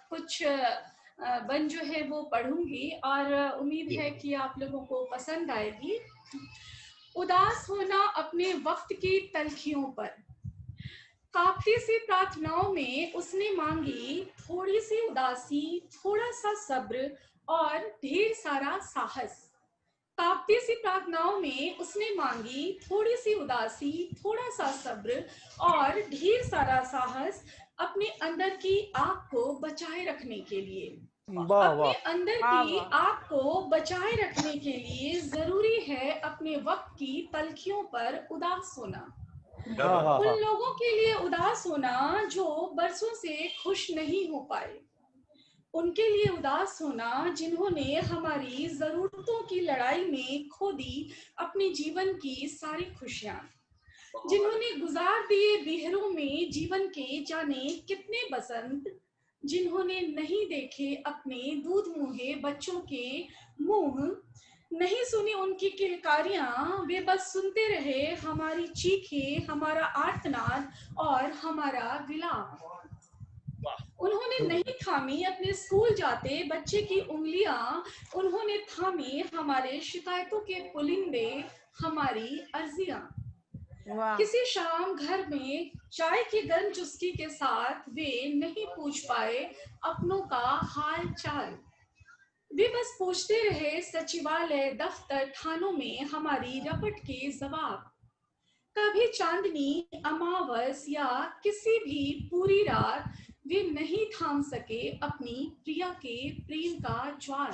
कुछ बन जो है वो पढ़ूंगी और उम्मीद है कि आप लोगों को पसंद आएगी। उदास होना अपने वक्त की तलखियों पर, कांपती सी प्रार्थनाओं में उसने मांगी थोड़ी सी उदासी, थोड़ा सा सब्र और ढेर सारा साहस। कांपती सी प्रार्थनाओं में उसने मांगी थोड़ी सी उदासी, थोड़ा सा सब्र और ढेर सारा साहस, अपने अंदर की आग को बचाए रखने के लिए। अपने अंदर की आग को बचाए रखने के लिए जरूरी है अपने वक्त की तलखियों पर उदास होना। उन लोगों के लिए उदास होना जो बरसों से खुश नहीं हो पाए, उनके लिए उदास होना जिन्होंने हमारी जरूरतों की लड़ाई में खो दी अपने जीवन की सारी खुशियां, जिन्होंने गुजार दिए बिहरों में जीवन के जाने कितने बसंत, जिन्होंने नहीं देखे अपने दूध मुहे बच्चों के मुंह, नहीं सुनी उनकी किलकारियां, वे बस सुनते रहे हमारी चीखें, हमारा आर्तनाद और हमारा विलाप। उन्होंने नहीं थामी अपने स्कूल जाते बच्चे की उंगलियां, उन्होंने थामी हमारे शिकायतों के पुलिंदे, हमारी अर्जियां। किसी शाम घर में चाय की गर्म चुस्की के साथ वे नहीं पूछ पाए अपनों का हाल चाल, वे बस पूछते रहे सचिवालय, दफ्तर, थानों में हमारी रपट के जवाब। कभी चांदनी, अमावस या किसी भी पूरी रात वे नहीं थाम सके अपनी प्रिया के प्रेम का ज्वार।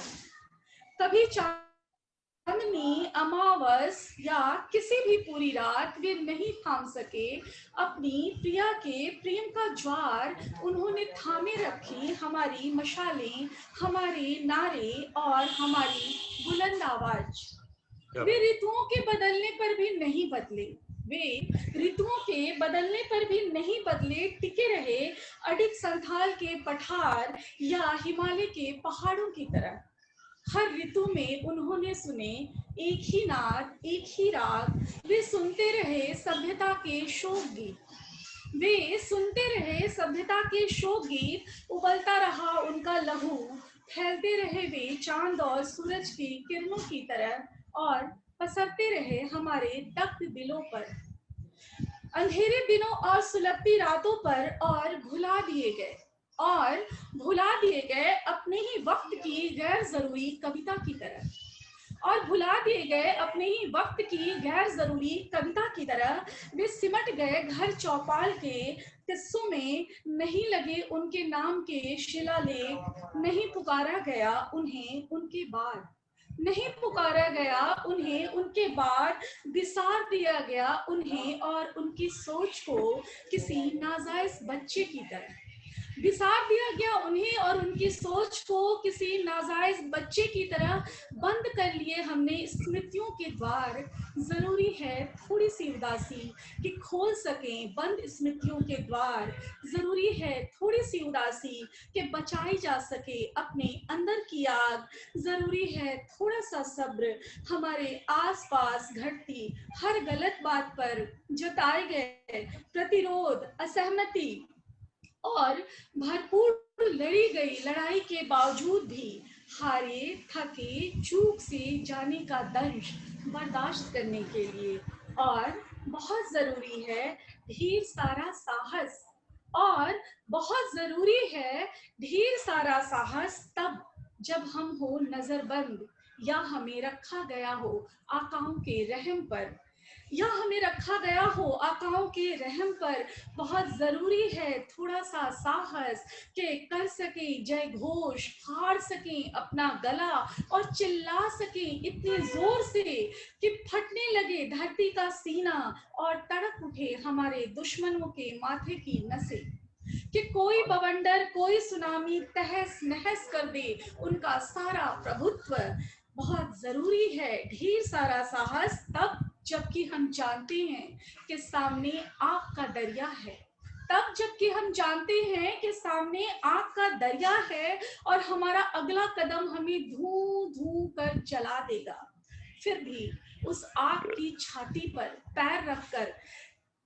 कभी चांदनी, अमावस या किसी भी पूरी रात वे नहीं थाम सके अपनी प्रिया के प्रेम का ज्वार, उन्होंने थामे रखी हमारी मशालें, हमारे नारे और हमारी बुलंद आवाज। वे ऋतुओं के बदलने पर भी नहीं बदले, वे ऋतुओं के बदलने पर भी नहीं बदले, टिके रहे अडिग संथाल के पठार या हिमालय के पहाड़ों की तरह। हर ऋतु में उन्होंने सुने एक ही नाद, एक ही राग, वे सुनते रहे सभ्यता के शोक गीत, वे सुनते रहे सभ्यता के शोक गीत। उबलता रहा उनका लहू, फैलते रहे वे चांद और सूरज की किरणों की तरह और पसरते रहे हमारे तख्त दिलों पर, अंधेरे दिनों और सुलगती रातों पर, और भुला दिए गए अपने ही वक्त की गैर जरूरी कविता की तरह, और भुला दिए गए अपने ही वक्त की गैर जरूरी कविता की तरह वे सिमट गए घर चौपाल के किस्सों में। नहीं लगे उनके नाम के शिलालेख, नहीं पुकारा गया उन्हें उनके बाद, नहीं पुकारा गया उन्हें उनके बाद, बिसार दिया गया उन्हें और उनकी सोच को किसी नाजायज बच्चे की तरह, बिसार दिया गया उन्हें और उनकी सोच को किसी नाजायज बच्चे की तरह। बंद कर लिए हमने स्मृतियों के द्वार, जरूरी है थोड़ी सी उदासी कि खोल सकें बंद स्मृतियों के द्वार, जरूरी है थोड़ी सी उदासी कि बचाई जा सके अपने अंदर की आग, जरूरी है थोड़ा सा सब्र हमारे आसपास घटती हर गलत बात पर जताए गए प्रतिरोध, असहमति और भरपूर लड़ी गई लड़ाई के बावजूद भी हारे थके चूक से जाने का दंश बर्दाश्त करने के लिए। और बहुत जरूरी है ढेर सारा साहस, और बहुत जरूरी है ढेर सारा साहस तब जब हम हो नजरबंद, या हमें रखा गया हो आकाओं के रहम पर, या हमें रखा गया हो आकाओं के रहम पर। बहुत जरूरी है थोड़ा सा साहस के कर सके जय घोष, फाड़ सके अपना गला और चिल्ला सके इतने जोर से कि फटने लगे धरती का सीना और तड़प उठे हमारे दुश्मनों के माथे की नसें, कि कोई बवंडर कोई सुनामी तहस नहस कर दे उनका सारा प्रभुत्व। बहुत जरूरी है ढेर सारा साहस तब जबकि हम जानते हैं कि सामने आग का दरिया है, तब जबकि हम जानते हैं कि सामने आग का दरिया है और हमारा अगला कदम हमें धू धू कर जला देगा। फिर भी उस आग की छाती पर पैर रखकर,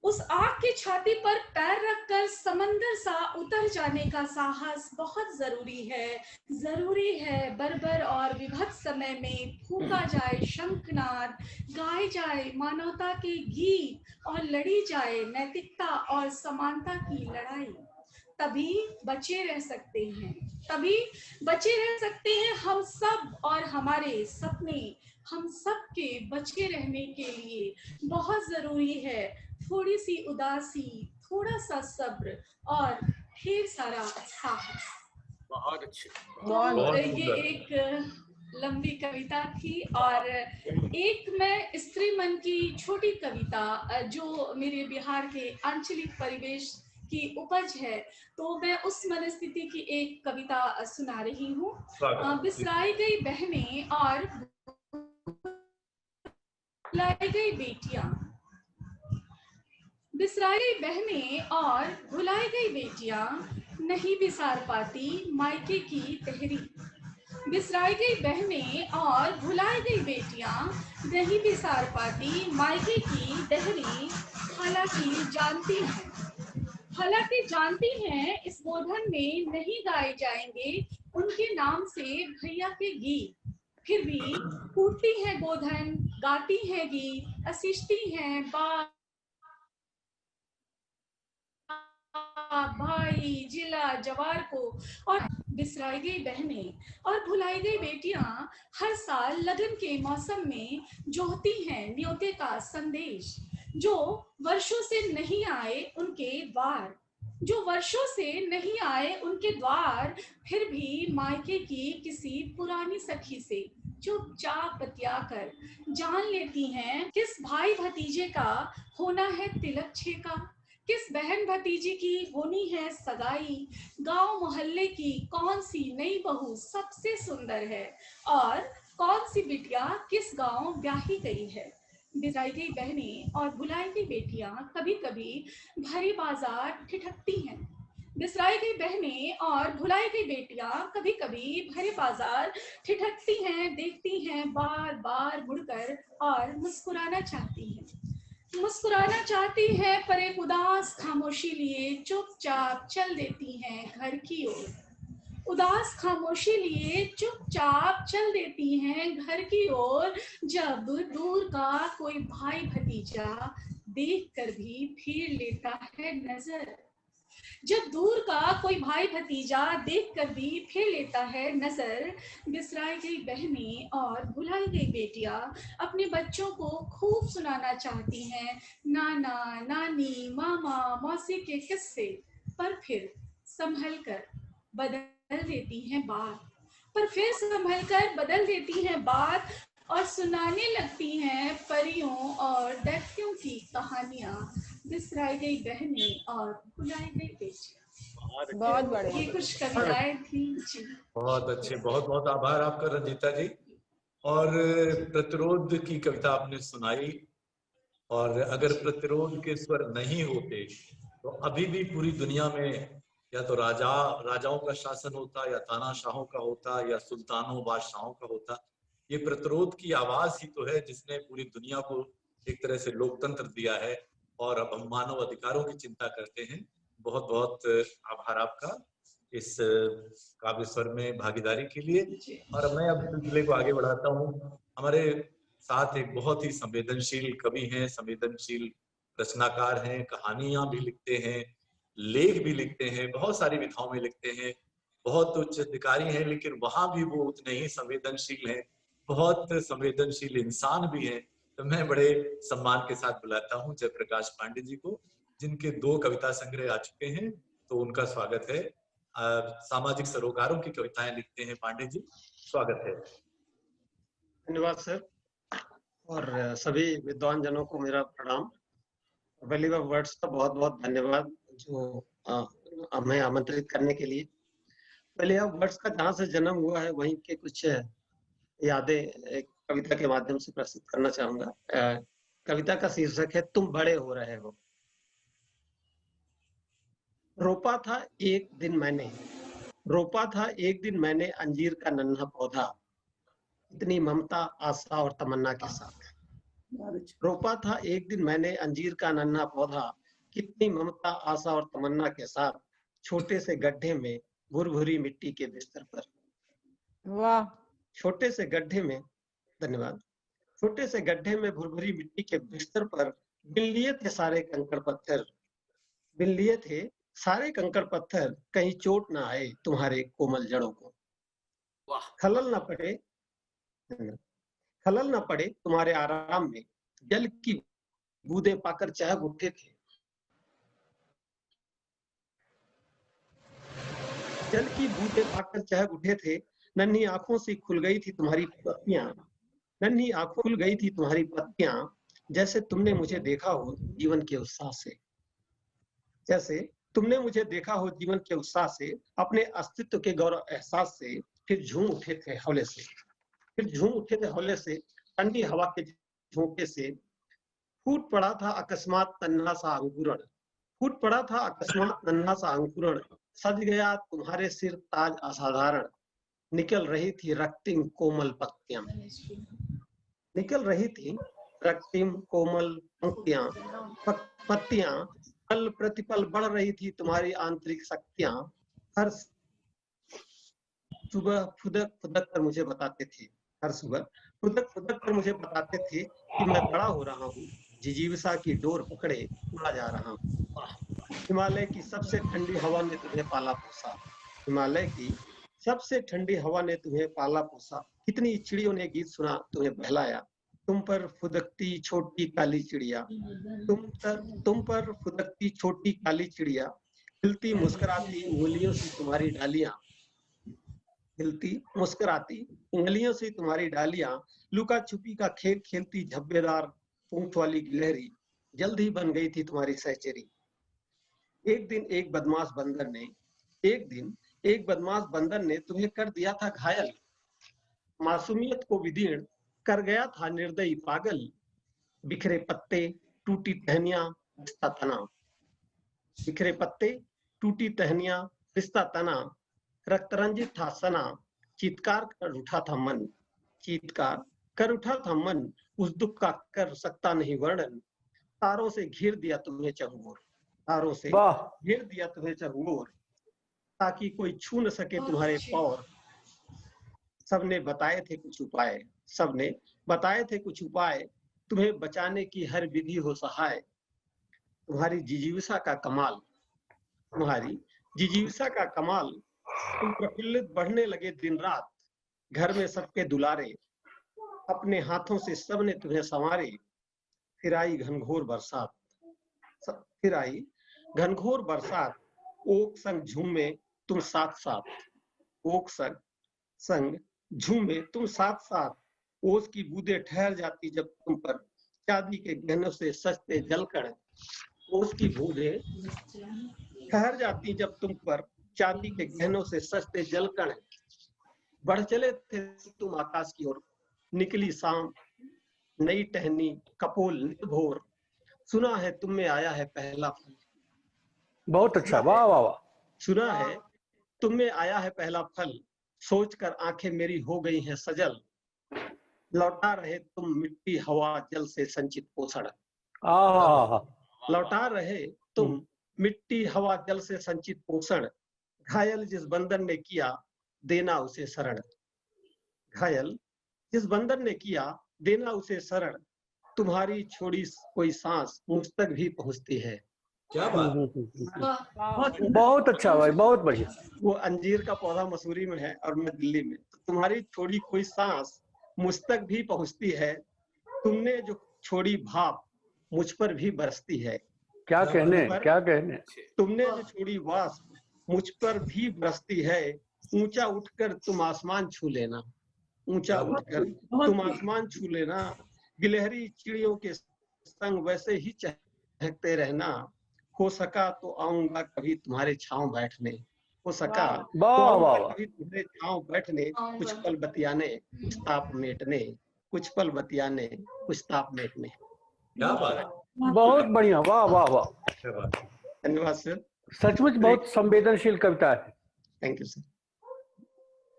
उस आग की छाती पर पैर रखकर समंदर सा उतर जाने का साहस बहुत जरूरी है। जरूरी है बर्बर और विभत्स समय में फूंका जाए शंखनाद, गाए जाए मानवता के गीत और लड़ी जाए नैतिकता और समानता की लड़ाई। तभी बचे रह सकते हैं, तभी बचे रह सकते हैं हम सब और हमारे सपने। हम सब के बचे रहने के लिए बहुत जरूरी है थोड़ी सी उदासी, थोड़ा सा सब्र और ढेर सारा साहस। बहुत अच्छे। तो ये एक लंबी कविता थी, और एक मैं स्त्री मन की छोटी कविता जो मेरे बिहार के आंचलिक परिवेश की उपज है, तो मैं उस मनस्थिति की एक कविता सुना रही हूँ। बिसराई गई बहनें और भुलाई गई बेटियां, बिसराई गई बहनें और भुलाई गई बेटियां, नहीं बिसार पाती मायके की तहरी। बिसराई गई बहनें और भुलाई गई बेटियां, नहीं बिसार पाती मायके की तहरी। हालांकि जानती हैं इस गोधन में नहीं गाए जाएंगे उनके नाम से भैया के गीत, फिर भी कूटती हैं गोधन, गाती हैं गीत, असिश्ती हैं भाई जिला जवार को। और बिसराई गई बहनें और भुलाई गई बेटियां हर साल लगन के मौसम में जोहती हैं न्योते का संदेश, जो वर्षों से नहीं आए उनके द्वार, जो वर्षों से नहीं आए उनके द्वार। फिर भी मायके की किसी पुरानी सखी से चुपचाप बतियाकर जान लेती हैं किस भाई भतीजे का होना है तिलक छेका, किस बहन भतीजी की होनी है सगाई, गांव मोहल्ले की कौन सी नई बहू सबसे सुंदर है, और कौन सी बिटिया किस गांव ब्याही गई है। बिसराई गई बहनें और भुलाई गई बेटियां कभी कभी भरी बाजार ठिठकती हैं। बिसराई गई बहनें और भुलाई गई बेटियां कभी कभी भरे बाजार ठिठकती हैं, देखती हैं बार बार मुड़कर और मुस्कुराना चाहती हैं। मुस्कुराना चाहती है पर एक उदास खामोशी लिए चुपचाप चल देती हैं घर की ओर। उदास खामोशी लिए चुपचाप चल देती हैं घर की ओर, जब दूर का कोई भाई भतीजा देखकर भी फेर लेता है नजर। जब दूर का कोई भाई भतीजा देखकर भी फेर लेता है नजर। बिसराई गई बहनें और भुलाई गई बेटियां अपने बच्चों को खूब सुनाना चाहती हैं नाना नानी मामा मौसी के किस्से, पर फिर संभल कर बदल देती हैं बात, और सुनाने लगती हैं परियों और दैत्यों की कहानियां। बिसराई गई बहनें और भुलाई गई बेटियां। बहुत बढ़िया। ये कुछ कविताएं थी जी। बहुत अच्छे, बहुत बहुत आभार आपका रंजीता जी। और प्रतिरोध की कविता आपने सुनाई, और अगर प्रतिरोध के स्वर नहीं होते तो अभी भी पूरी दुनिया में या तो राजाओं का शासन होता, या तानाशाहों का होता, या सुल्तानों बादशाहों का होता। ये प्रतिरोध की आवाज ही तो है जिसने पूरी दुनिया को एक तरह से लोकतंत्र दिया है, और अब हम मानव अधिकारों की चिंता करते हैं। बहुत बहुत आभार आपका इस काव्य स्वर में भागीदारी के लिए। और मैं अब सिलसिले को आगे बढ़ाता हूँ। हमारे साथ एक बहुत ही संवेदनशील कवि हैं, संवेदनशील रचनाकार हैं, कहानियां भी लिखते हैं, लेख भी लिखते हैं, बहुत सारी विधाओं में लिखते हैं, बहुत उच्च अधिकारी हैं, लेकिन वहां भी वो उतने ही संवेदनशील हैं, बहुत संवेदनशील इंसान भी हैं। तो मैं बड़े सम्मान के साथ बुलाता हूँ जयप्रकाश पांडे जी को, जिनके 2 कविता संग्रह आ चुके हैं, तो उनका स्वागत है। सामाजिक सरोकारों की कविताएं लिखते हैं पांडे जी, स्वागत है। धन्यवाद सर, और सभी विद्वान जनों को मेरा प्रणाम। वैल्यू ऑफ वर्ड्स का बहुत बहुत धन्यवाद जो हमें आमंत्रित करने के लिए। वैल्यू ऑफ वर्ड्स का जहाँ से जन्म हुआ है वहीं के कुछ यादें एक कविता के माध्यम से प्रस्तुत करना चाहूंगा। कविता का शीर्षक है तुम बड़े हो रहे हो। रोपा था एक दिन मैंने अंजीर का नन्हा पौधा, इतनी ममता आशा और तमन्ना के साथ। रोपा था एक दिन मैंने अंजीर का नन्हा पौधा, कितनी ममता आशा और तमन्ना के साथ, छोटे से गड्ढे में भुरभुरी मिट्टी के बिस्तर पर। वाह। छोटे से गड्ढे में, धन्यवाद। छोटे से गड्ढे में भुरभुरी मिट्टी के बिस्तर पर बिन लिए थे सारे कंकड़ पत्थर, कहीं चोट ना आए तुम्हारे कोमल जड़ों को। खलल न पड़े तुम्हारे आराम में, जल की बूंदें पाकर चहक उठे थे। नन्ही आंखों से खुल गई थी तुम्हारी पत्तियां, जैसे तुमने मुझे देखा हो जीवन के उत्साह से, अपने अस्तित्व के गौरव एहसास से, फिर झूम उठे थे हौले से, ठंडी हवा के झोंके से फूट पड़ा था अकस्मात नन्हा सा अंकुरण, सज गया तुम्हारे सिर ताज असाधारण। निकल रही थी रक्तिम कोमल पत्तियां, पल प्रतिपल बढ़ रही थी तुम्हारी आंतरिक शक्तियां। हर सुबह फुदक फुदक कर मुझे बताते थे कि मैं बड़ा हो रहा हूँ, जिजीविसा की डोर पकड़े उड़ा जा रहा हूँ। हिमालय की सबसे ठंडी हवा ने तुम्हें पाला पोसा, कितनी चिड़ियों ने गीत सुना तुम्हें बहलाया। तुम पर फुदकती छोटी काली चिड़िया, हिलती मुस्कुराती उंगलियों से तुम्हारी डालियां, लुका छुपी का खेल खेलती झब्बेदार पूंछ वाली गिलहरी, जल्द ही बन गई थी तुम्हारी सहचरी। एक दिन एक बदमाश बंदर ने तुम्हें कर दिया था घायल, मासूमियत को विदीर्ण कर गया था निर्दयी पागल। बिखरे पत्ते टूटी टहनियां रिश्ता तना, रक्तरंजित था सना, चीत्कार कर उठा था मन, उस दुख का कर सकता नहीं वर्णन। तारों से घेर दिया तुम्हें चहुओर, ताकि कोई छू न सके तुम्हारे पौर। सबने बताए थे कुछ उपाय, सबने बताए थे कुछ उपाय, तुम्हें बचाने की हर विधि हो सहाय। तुम्हारी जिजीविषा का कमाल, तुम्हारी जिजीविषा का कमाल, तुम प्रफुल्लित बढ़ने लगे दिन रात। घर में सबके दुलारे, अपने हाथों से सबने तुम्हें संवारे। फिर आई घनघोर बरसात, फिर आई घनघोर बरसात, ओक संग झूमे तुम साथ साथ। ओक संग झूमे तुम साथ साथ, ओस की बूंदें ठहर जाती जब तुम पर चांदी के गहनों से सजते जलकण। ओस की बूंदें ठहर जाती जब तुम पर चांदी के गहनों से सजते जलकण। बढ़ चले थे तुम आकाश की ओर, निकली शाम नई टहनी कपोल नित भोर। सुना है तुम में आया है पहला फल। बहुत अच्छा, वाह वाह वाह। सुना है तुम में आया है पहला फल, सोचकर आंखें मेरी हो गई हैं सजल। लौटा रहे तुम मिट्टी हवा जल से संचित पोषण। लौटा रहे तुम मिट्टी हवा जल से संचित पोषण। घायल जिस बंदर ने किया देना उसे शरण। घायल जिस बंदर ने किया देना उसे शरण। तुम्हारी छोड़ी कोई सांस मुझ तक भी पहुंचती है। क्या बात। बहुत अच्छा भाई, बहुत बढ़िया। वो अंजीर का पौधा मसूरी में है और मैं दिल्ली में। तो तुम्हारी छोड़ी कोई सांस मुझ तक भी पहुंचती है। तुमने जो छोड़ी भाप मुझ पर भी बरसती है। क्या कहने, क्या कहने। तुमने जो छोड़ी वाष्प मुझ पर भी बरसती है। ऊंचा उठकर तुम आसमान छू लेना, ऊंचा उठकर तुम आसमान छू लेना। गिलहरी चिड़ियों के संग वैसे ही चहकते रहना। हो सका तो आऊंगा कभी तुम्हारे छांव बैठने। हो सका तो आऊंगा कभी तुम्हारे छांव बैठने। कुछ पल बतियाने कुछ ताप मेटने। कुछ पल बतियाने कुछ ताप मेटने। क्या बात, बहुत बढ़िया, वाह वाह वाह। धन्यवाद सर। सचमुच बहुत संवेदनशील कविता है। Thank you sir.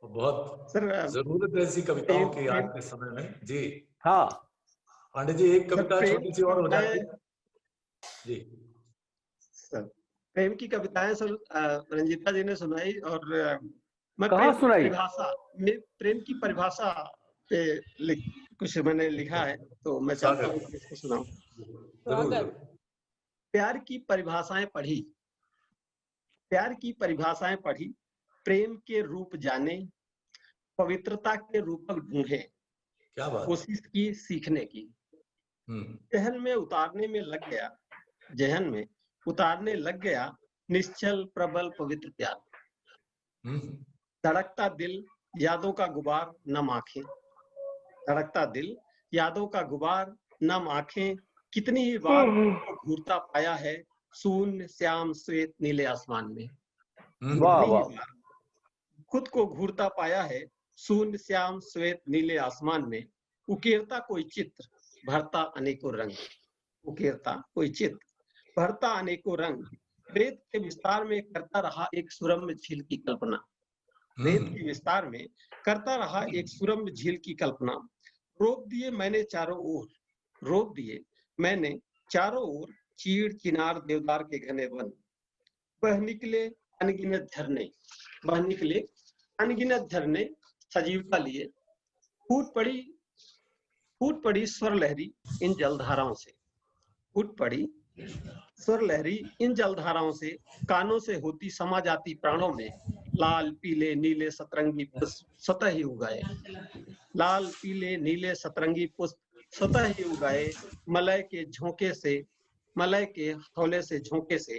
बहुत सर जरूरत है ऐसी कविताओं की आज के समय में। जी हाँ पांडे जी, एक कविता छोटी सी और हो जाती है जी। सर प्रेम की कविताएं सर रंजीता जी ने सुनाई और मैं प्रेम की परिभाषा पे कुछ मैंने लिखा है, तो मैं चाहता हूँ कि इसको सुनाऊं। प्यार की परिभाषाएं पढ़ी, प्यार की परिभाषाएं पढ़ी, प्रेम के रूप जाने, पवित्रता के रूपक ढूंढे, क्या बात, कोशिश की सीखने की। जहन में उतारने में लग गया, जहन में उतारने लग गया निश्चल प्रबल पवित्र प्यार। धड़कता दिल यादों का गुबार नम आंखें, धड़कता दिल यादों का गुबार नम आंखें। कितनी ही बार घूरता पाया है शून्य श्याम श्वेत नीले आसमान में। कितनी ही बार खुद को घूरता पाया है शून्य श्याम श्वेत नीले आसमान में। उकेरता कोई चित्र भरता अनेकों रंग, उकेरता कोई चित्र भरता अनेकों रंग। रेत के विस्तार में करता रहा एक सुरम्य झील की कल्पना, रेत के विस्तार में करता रहा एक सुरम्य झील की कल्पना। रोक दिए मैंने चारों ओर, रोक दिए मैंने चारों ओर चीड़ चिनार देवदार के घने वन। बह निकले अनगिनत झरने, बह निकले अनगिनत झरने सजीवता लिए। फूट पड़ी स्वर लहरी इन जलधाराओं से, फूट पड़ी स्वर लहरी इन जलधाराओं से। कानों से होती समा जाती प्राणों में। लाल पीले नीले सतरंगी पुष्प स्वतः ही उगाए, लाल पीले नीले सतरंगी पुष्प स्वतः ही उगाए। मलय के झोंके से, मलय के हौले से झोंके से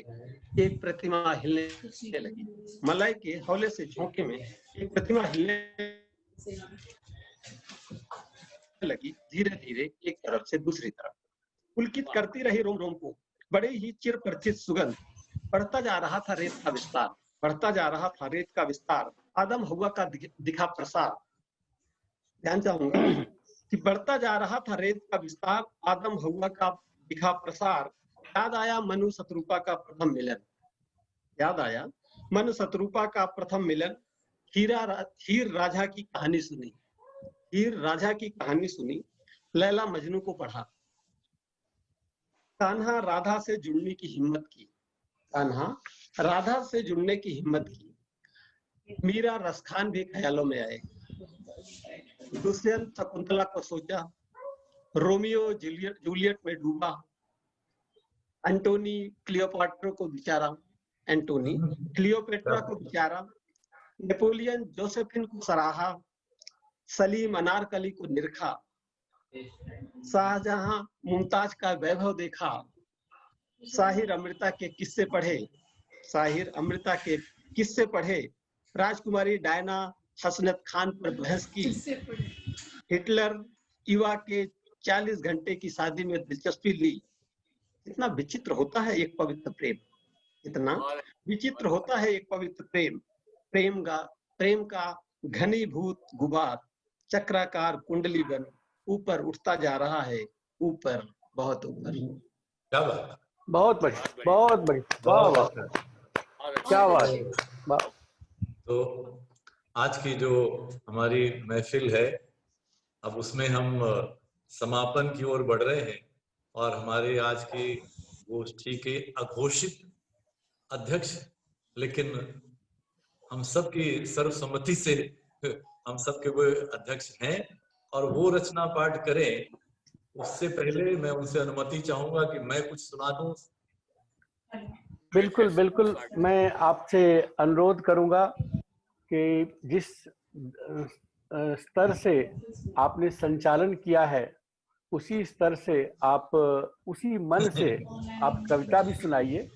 एक प्रतिमा हिलने लगी। मलय के हौले से झोंके में एक प्रतिमा हिलने लगी, धीरे धीरे एक तरफ से दूसरी तरफ। पुलकित करती रही रोम रोम को बड़े ही चिर परिचित सुगंध। बढ़ता जा रहा था रेत का विस्तार, बढ़ता जा रहा था रेत का विस्तार। आदम हवा का दिखा प्रसार। ध्यान चाहूंगा कि बढ़ता जा रहा था रेत का विस्तार, आदम हवा का दिखा प्रसार। याद आया मनु शत्रुपा का प्रथम मिलन, याद आया मनु शत्रुपा का प्रथम मिलन। हीर राझा की कहानी सुनी, हीर राझा की कहानी सुनी। लैला मजनू को पढ़ा। कान्हा राधा से जुड़ने की हिम्मत की, कान्हा राधा से जुड़ने की हिम्मत की। मीरा रसखान भी ख्यालों में आए। दुष्यंत शकुंतला को सोचा, रोमियो जूलियट में डूबा, एंटोनी क्लियोपेट्रा को विचारा, एंटोनी क्लियोपेट्रा को विचारा, नेपोलियन जोसेफिन को सराहा, सलीम अनारकली को निरखा, शाहजहां मुमताज का वैभव देखा, साहिर अमृता के किस्से पढ़े, साहिर अमृता के किस्से पढ़े, राजकुमारी डायना हसनत खान पर बहस की, हिटलर इवा के 40 घंटे की शादी में दिलचस्पी ली। इतना विचित्र होता है एक पवित्र प्रेम, इतना विचित्र होता है एक पवित्र प्रेम। प्रेम का घनीभूत गुबार, चक्राकार कुंडली बन ऊपर उठता जा रहा है, ऊपर, बहुत ऊपर। क्या बात, बहुत बढ़िया, बहुत बढ़िया, वाह वाह, क्या बात। तो आज की जो हमारी महफिल है, अब उसमें हम समापन की ओर बढ़ रहे हैं और हमारे आज की गोष्ठी के अघोषित अध्यक्ष, लेकिन हम सबकी सर्वसम्मति से हम सबके वो अध्यक्ष हैं और वो रचना पाठ करें, उससे पहले मैं उनसे अनुमति चाहूंगा कि मैं कुछ सुना दूं। बिल्कुल बिल्कुल, मैं आपसे अनुरोध करूंगा कि जिस स्तर से आपने संचालन किया है, उसी स्तर से आप, उसी मन से आप कविता भी सुनाइए।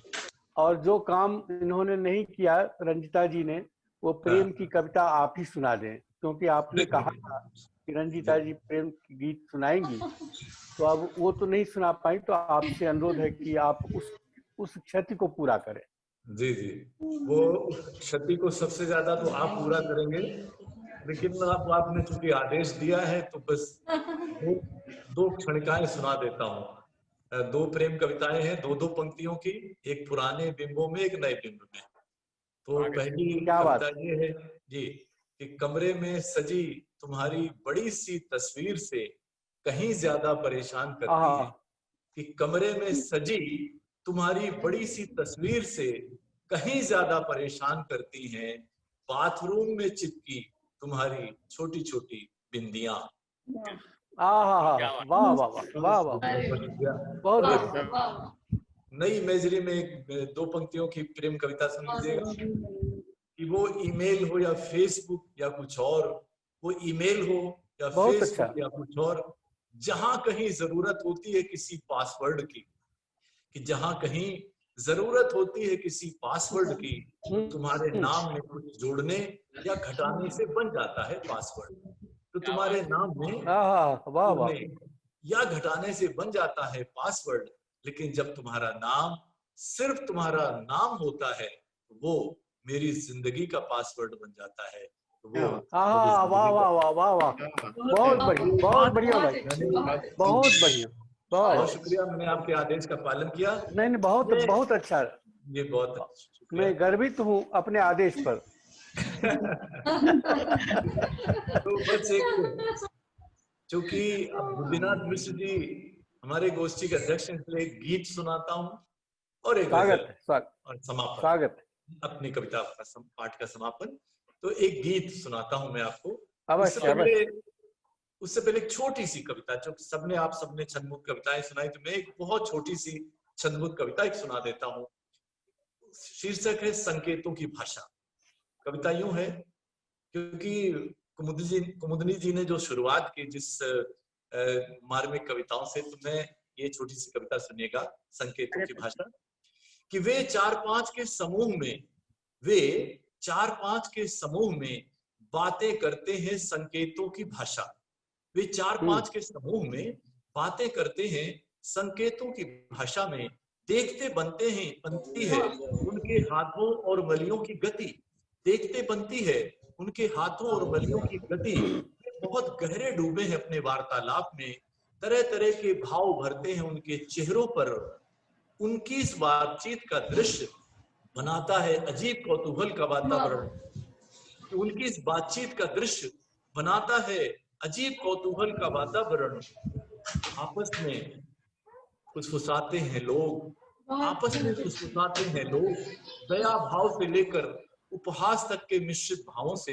और जो काम इन्होंने नहीं किया रंजिता जी ने, वो प्रेम की कविता आप ही सुना दें, क्योंकि आपने कहा था कि रंजिता जी प्रेम की गीत सुनाएंगी, तो अब वो तो नहीं सुना पाई, तो आपसे अनुरोध है कि आप उस क्षति को पूरा करें। जी जी, वो क्षति को सबसे ज्यादा तो आप पूरा करेंगे, लेकिन आपने चूंकि आदेश दिया है तो बस दो क्षणिकाएं सुना देता हूँ। 2 प्रेम कविताएं हैं, 2-2 पंक्तियों की, एक पुराने बिंबों में, एक नए बिंब में। तो पहली कविता ये है जी कि कमरे में सजी तुम्हारी बड़ी सी तस्वीर से कहीं ज्यादा परेशान करती है, कि कमरे में सजी तुम्हारी बड़ी सी तस्वीर से कहीं ज्यादा परेशान करती हैं, बाथरूम में चिपकी तुम्हारी छोटी छोटी बिंदियां। वाह वाह वाह वाह, बहुत बढ़िया। नई इमेजरी में 2 पंक्तियों की प्रेम कविता सुन लीजिएगा, कि वो ईमेल हो या फेसबुक या कुछ और, वो ईमेल हो या फेसबुक या कुछ और, जहां कहीं जरूरत होती है किसी पासवर्ड की, कि जहां कहीं जरूरत होती है किसी पासवर्ड की, तुम्हारे नाम में कुछ जोड़ने या घटाने से बन जाता है पासवर्ड। तो तुम्हारे नाम में या घटाने से बन जाता है पासवर्ड, लेकिन जब तुम्हारा नाम सिर्फ तुम्हारा नाम होता है, वो मेरी जिंदगी का पासवर्ड बन जाता है। तो वो वाह वाह वाह वाह वाह, बहुत बढ़िया, बहुत बढ़िया भाई, बहुत बढ़िया, बहुत शुक्रिया, मैंने आपके आदेश का पालन किया। नहीं, बहुत बहुत अच्छा, ये बहुत अच्छा, मैं गर्वित हूँ अपने आदेश पर। तो बस एक, चूंकि अब बुद्धिनाथ मिश्र जी हमारे गोष्ठी के अध्यक्ष हैं, इसलिए एक गीत सुनाता हूँ और एक और समापन, स्वागत अपनी कविता का पाठ का समापन। तो एक गीत सुनाता हूँ मैं आपको। उससे पहले एक छोटी सी कविता, जो सबने आप सबने छंदमुक्त कविताएं सुनाई, तो मैं एक बहुत छोटी सी छंदमुक्त कविता एक सुना देता हूँ। शीर्षक है संकेतों की भाषा। कविता यूं है, क्योंकि कुमुदनी जी ने जो शुरुआत की जिस मार्मिक कविताओं से, तो मैं ये छोटी सी कविता सुनिएगा, संकेतों की भाषा। कि वे 4-5 के समूह में बातें करते हैं संकेतों की भाषा। वे 4-5 के समूह में बातें करते हैं संकेतों की भाषा में। देखते बनती है उनके हाथों और बलियों की गति, देखते बनती है उनके हाथों और बलियों की गति। बहुत गहरे डूबे हैं अपने वार्तालाप में, तरह तरह के भाव भरते हैं उनके चेहरों पर। उनकी इस बातचीत का दृश्य बनाता है अजीब कौतूहल का वातावरण। उनकी इस बातचीत का दृश्य बनाता है अजीब कौतूहल का वातावरण। आपस में फुसफुसाते हैं लोग, आपस में फुसफुसाते हैं लोग, दया भाव से लेकर उपहास तक के मिश्रित भावों से,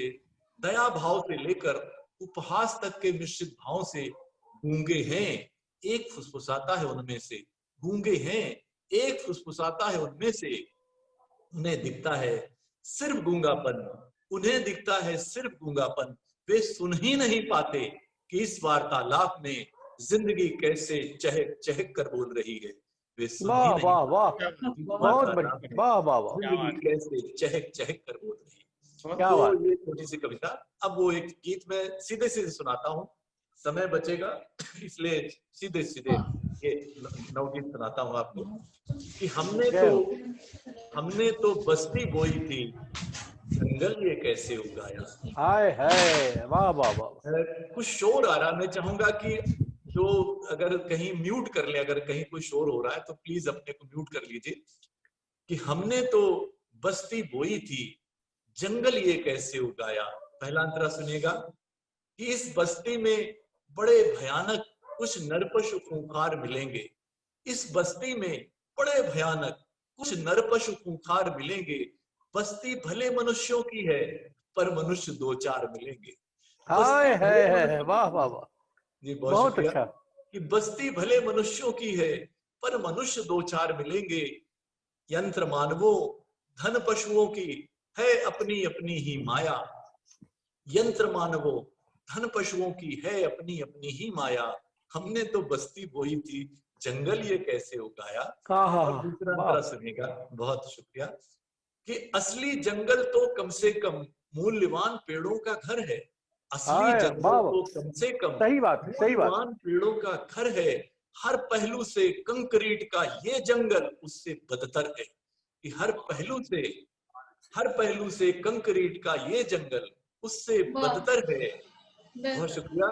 दया भाव से लेकर उपहास तक के मिश्रित भाव से गूंगे हैं, एक फुसफुसाता है उनमें से, गूंगे हैं, एक फुसफुसाता है उनमें से, उन्हें दिखता है सिर्फ गूंगापन, उन्हें दिखता है सिर्फ गूंगापन, वे सुन ही नहीं पाते कि इस वार्तालाप में जिंदगी कैसे चहक चहक कर बोल रही है। वे सुन ही वाह नहीं वाह वाह, पाते बहुत बढ़िया, वाह वाह वाह, जिंदगी कैसे चहक चहक कर बोल रही है। क्या तो बात। ये छोटी सी कविता, अब वो एक गीत में सीधे सीधे सुनाता हूँ, समय बचेगा इसलिए सीधे सीधे ये नवगीत सुनाता हूँ आपको। कि हमने तो बस्ती बोई थी, जंगल ये कैसे उगाया। हाय है, वाह वाह वाह। कुछ शोर आ रहा, मैं चाहूंगा कि जो अगर कहीं म्यूट कर ले, अगर कहीं कोई शोर हो रहा है तो प्लीज अपने को म्यूट कर लीजिए। कि हमने तो बस्ती बोई थी, जंगल ये कैसे उगाया। पहला अंतरा सुनिएगा कि इस बस्ती में बड़े भयानक कुछ नरपशु खूंखार मिलेंगे, इस बस्ती में बड़े भयानक कुछ नरपशु खूंखार मिलेंगे। बस्ती भले मनुष्यों की है, पर मनुष्य दो चार मिलेंगे। हाय है, वाह वाह वाह जी बहुत अच्छा। कि बस्ती भले मनुष्यों की है, पर मनुष्य दो चार मिलेंगे। यंत्र मानवों धन पशुओं की है अपनी अपनी ही माया। यंत्र मानवों धन पशुओं की है अपनी अपनी ही माया। हमने तो बस्ती बोई थी, जंगल ये कैसे उगाया। और दूसरा अंतरा सुनेगा, बहुत शुक्रिया। कि असली जंगल तो कम से कम मूल्यवान पेड़ों का घर है। असली जंगल तो कम से कम सही बात, सही बात, मूल्यवान पेड़ों का घर है। हर पहलू से कंक्रीट का ये जंगल उससे बदतर है। कि हर पहलू से कंक्रीट का ये जंगल उससे बदतर है। बहुत शुक्रिया।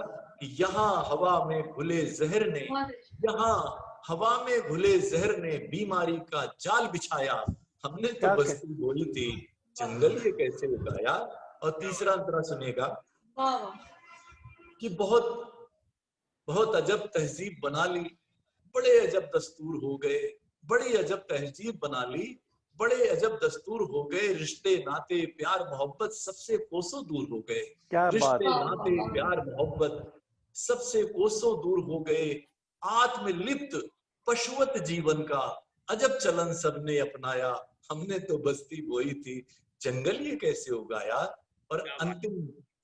यहाँ हवा में घुले जहर ने, यहाँ हवा में घुले जहर ने बीमारी का जाल बिछाया। हमने तो बस्ती बोई थी, जंगल ये कैसे उगाया। और तीसरा अंतरा सुनेगा कि बहुत अजब तहजीब बना ली, बड़े अजब दस्तूर हो गए। बड़ी अजब तहजीब बना ली, बड़े अजब दस्तूर हो गए। रिश्ते नाते प्यार मोहब्बत सबसे कोसों दूर हो गए। रिश्ते नाते प्यार मोहब्बत सबसे कोसों दूर हो गए। आत्मलिप्त पशुवत जीवन का अजब चलन सबने अपनाया। हमने तो बस्ती बोई थी, जंगल ये कैसे उगाया। और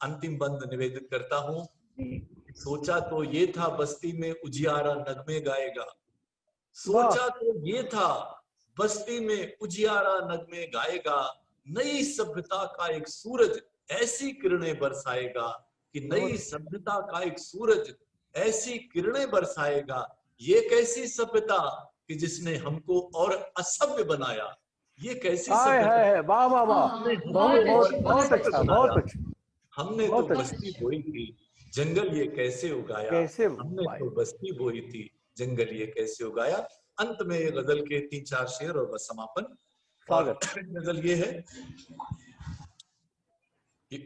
अंतिम बंद निवेदित करता हूँ। सोचा तो ये था बस्ती में उजियारा नगमे गाएगा। सोचा तो ये था बस्ती में उजियारा नगमे गाएगा। नई सभ्यता का एक सूरज ऐसी किरणें बरसाएगा। कि नई सभ्यता का एक सूरज ऐसी किरणें बरसाएगा। ये कैसी सभ्यता कि जिसने हमको और असभ्य बनाया। ये कैसी सभ्यता है। वाह वाह वाह, बहुत अच्छा, बहुत अच्छा। हमने तो बस्ती बोई थी, जंगल ये कैसे उगाया। हमने तो बस्ती बोई थी, जंगल ये कैसे उगाया। अंत में ये गजल के 3-4 शेर और बस समापन। और गजल ये है कि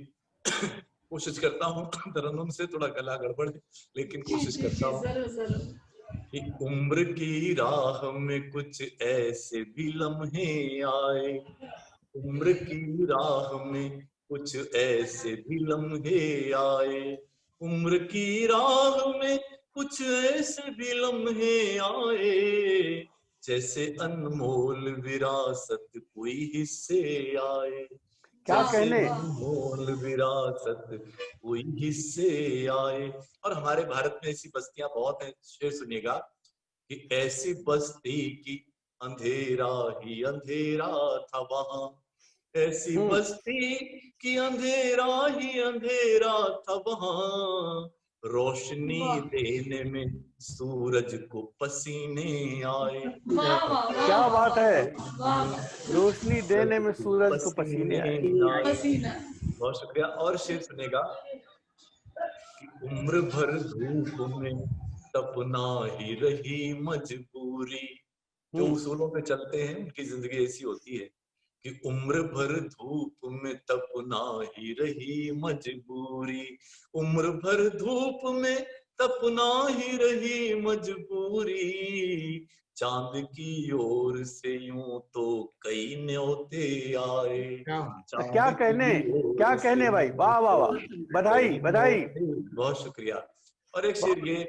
कोशिश करता हूँ, तरन्नुम से थोड़ा गला गड़बड़ है लेकिन कोशिश करता हूँ। कि उम्र की राह में कुछ ऐसे भी लम्हे आए। उम्र की राह में कुछ ऐसे भी लम्हे आए। उम्र की राह में कुछ ऐसे भी लम्हे आए। जैसे अनमोल विरासत कोई हिस्से आए। क्या कहने, अनमोल विरासत कोई हिस्से आए। और हमारे भारत में ऐसी बस्तियां बहुत हैं। शेर सुनिएगा कि ऐसी बस्ती की अंधेरा ही अंधेरा था वहां। ऐसी बस्ती की अंधेरा ही अंधेरा था वहां। रोशनी देने में सूरज को पसीने आए। क्या बात है, रोशनी देने में सूरज को पसीने आए। बहुत शुक्रिया। और शेर सुनेगा कि उम्र भर धूप में तपना ही रही मजबूरी। जो उसूलों पे चलते हैं उनकी जिंदगी ऐसी होती है कि उम्र भर धूप में तपना ही रही मजबूरी। उम्र भर धूप में तपना ही रही मजबूरी। चांद की ओर से यूं तो कई न्योते आए, क्या कहने भाई, वाह वाह वाह, बधाई बधाई। बहुत शुक्रिया। और एक शेर ये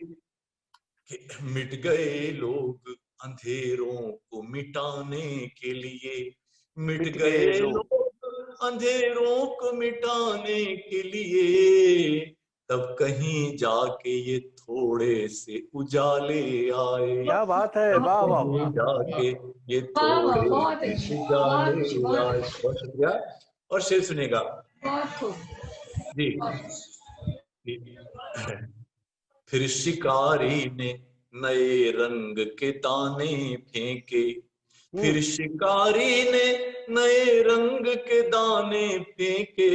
कि मिट गए लोग अंधेरों को मिटाने के लिए, मिट गए लोग अंधेरों को मिटाने के लिए, तब कहीं जाके ये थोड़े से उजाले आए। क्या बात है, वाह वाह वाह। जाके ये थोड़े से उजाले आए। बहुत शुक्रिया। और शेर सुनेगा जी। फिर शिकारी ने नए रंग के दाने फेंके, फिर शिकारी ने नए रंग के दाने फेंके,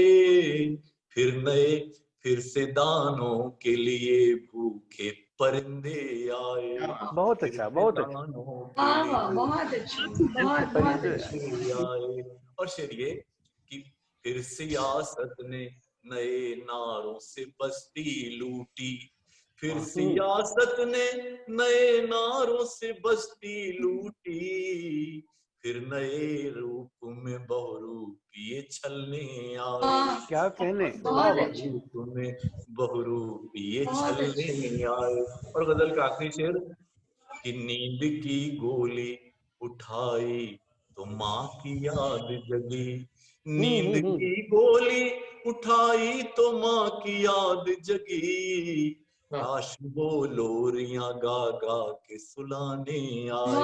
फिर से दानों के लिए भूखे परिंदे आए। बहुत अच्छा, बहुत अच्छा, बहुत अच्छा। आए। और शेर ये कि फिर सियासत ने नए नारों से बस्ती लूटी, फिर सियासत ने नए नारों से बस्ती लूटी, फिर नए रूप में बहुरूपिये छलने आए। क्या कहने, रूप में बहुरूपिये छलने आए। और गजल का आखिरी शेर कि नींद की गोली उठाई तो माँ की याद जगी, नींद की गोली उठाई तो माँ की याद जगी, काश वो लोरियां गा गा के सुलाने आए,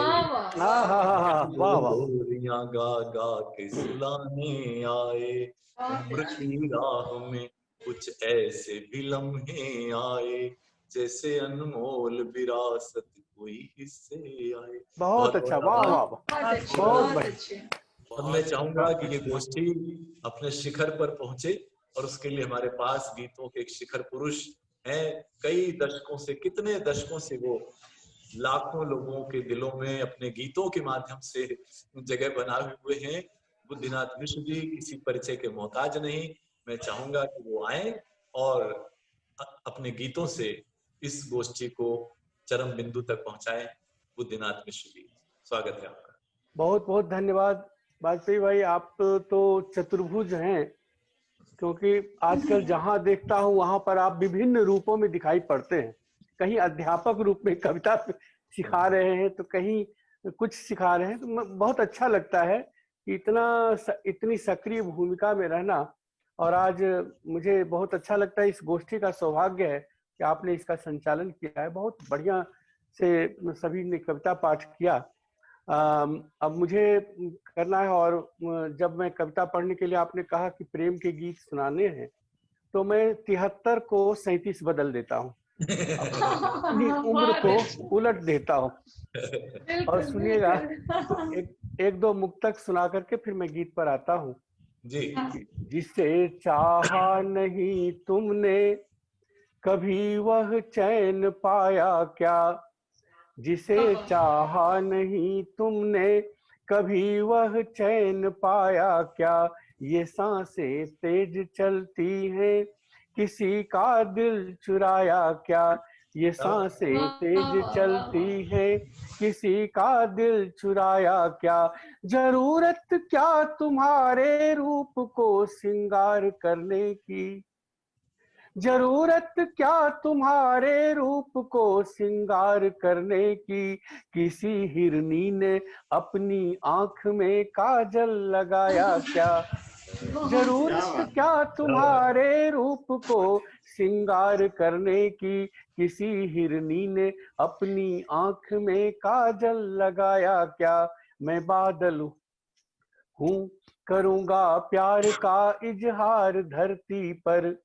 लोरियां गा गा के सुलाने आए। उम्र की राह में कुछ ऐसे भी लम्हे आए, जैसे अनमोल विरासत कोई हिस्से आए। बहुत अच्छा, वाह वाह, बहुत बढ़िया। अब मैं चाहूंगा कि ये गोष्ठी अपने शिखर पर पहुंचे, और उसके लिए हमारे पास गीतों के एक शिखर पुरुष हैं। कई दशकों से, कितने दशकों से वो लाखों लोगों के दिलों में अपने गीतों के माध्यम से जगह बनाए हुए हैं। बुद्धिनाथ मिश्र जी किसी परिचय के मोहताज नहीं। मैं चाहूंगा कि वो आए और अपने गीतों से इस गोष्ठी को चरम बिंदु तक पहुंचाएं। बुद्धिनाथ मिश्र जी, स्वागत है आपका। बहुत बहुत धन्यवाद वाजपेयी भाई, आप तो चतुर्भुज हैं, क्योंकि आजकल जहां देखता हूं वहां पर आप विभिन्न रूपों में दिखाई पड़ते हैं। कहीं अध्यापक रूप में कविता सिखा रहे हैं, तो कहीं कुछ सिखा रहे हैं। तो बहुत अच्छा लगता है कि इतनी सक्रिय भूमिका में रहना। और आज मुझे बहुत अच्छा लगता है, इस गोष्ठी का सौभाग्य है कि आपने इसका संचालन किया है। बहुत बढ़िया से सभी ने कविता पाठ किया। अब मुझे करना है, और जब मैं कविता पढ़ने के लिए आपने कहा कि प्रेम के गीत सुनाने हैं, तो मैं 73 को 37 बदल देता हूँ, अपनी उम्र को उलट देता हूँ। और सुनिएगा, एक दो मुक्तक सुना करके फिर मैं गीत पर आता हूँ जी। जिसे चाहा नहीं तुमने कभी वह चैन पाया क्या, जिसे चाहा नहीं तुमने कभी वह चैन पाया क्या, ये सांसें तेज चलती हैं किसी का दिल चुराया क्या, ये सांसें तेज चलती हैं किसी का दिल चुराया क्या, जरूरत क्या तुम्हारे रूप को सिंगार करने की, जरूरत क्या तुम्हारे रूप को सिंगार करने की, किसी हिरनी ने अपनी आंख में काजल लगाया क्या, जरूरत क्या तुम्हारे रूप को सिंगार करने की, किसी हिरनी ने अपनी आंख में काजल लगाया क्या, मैं बादल हूँ करूँगा प्यार का इजहार धरती पर,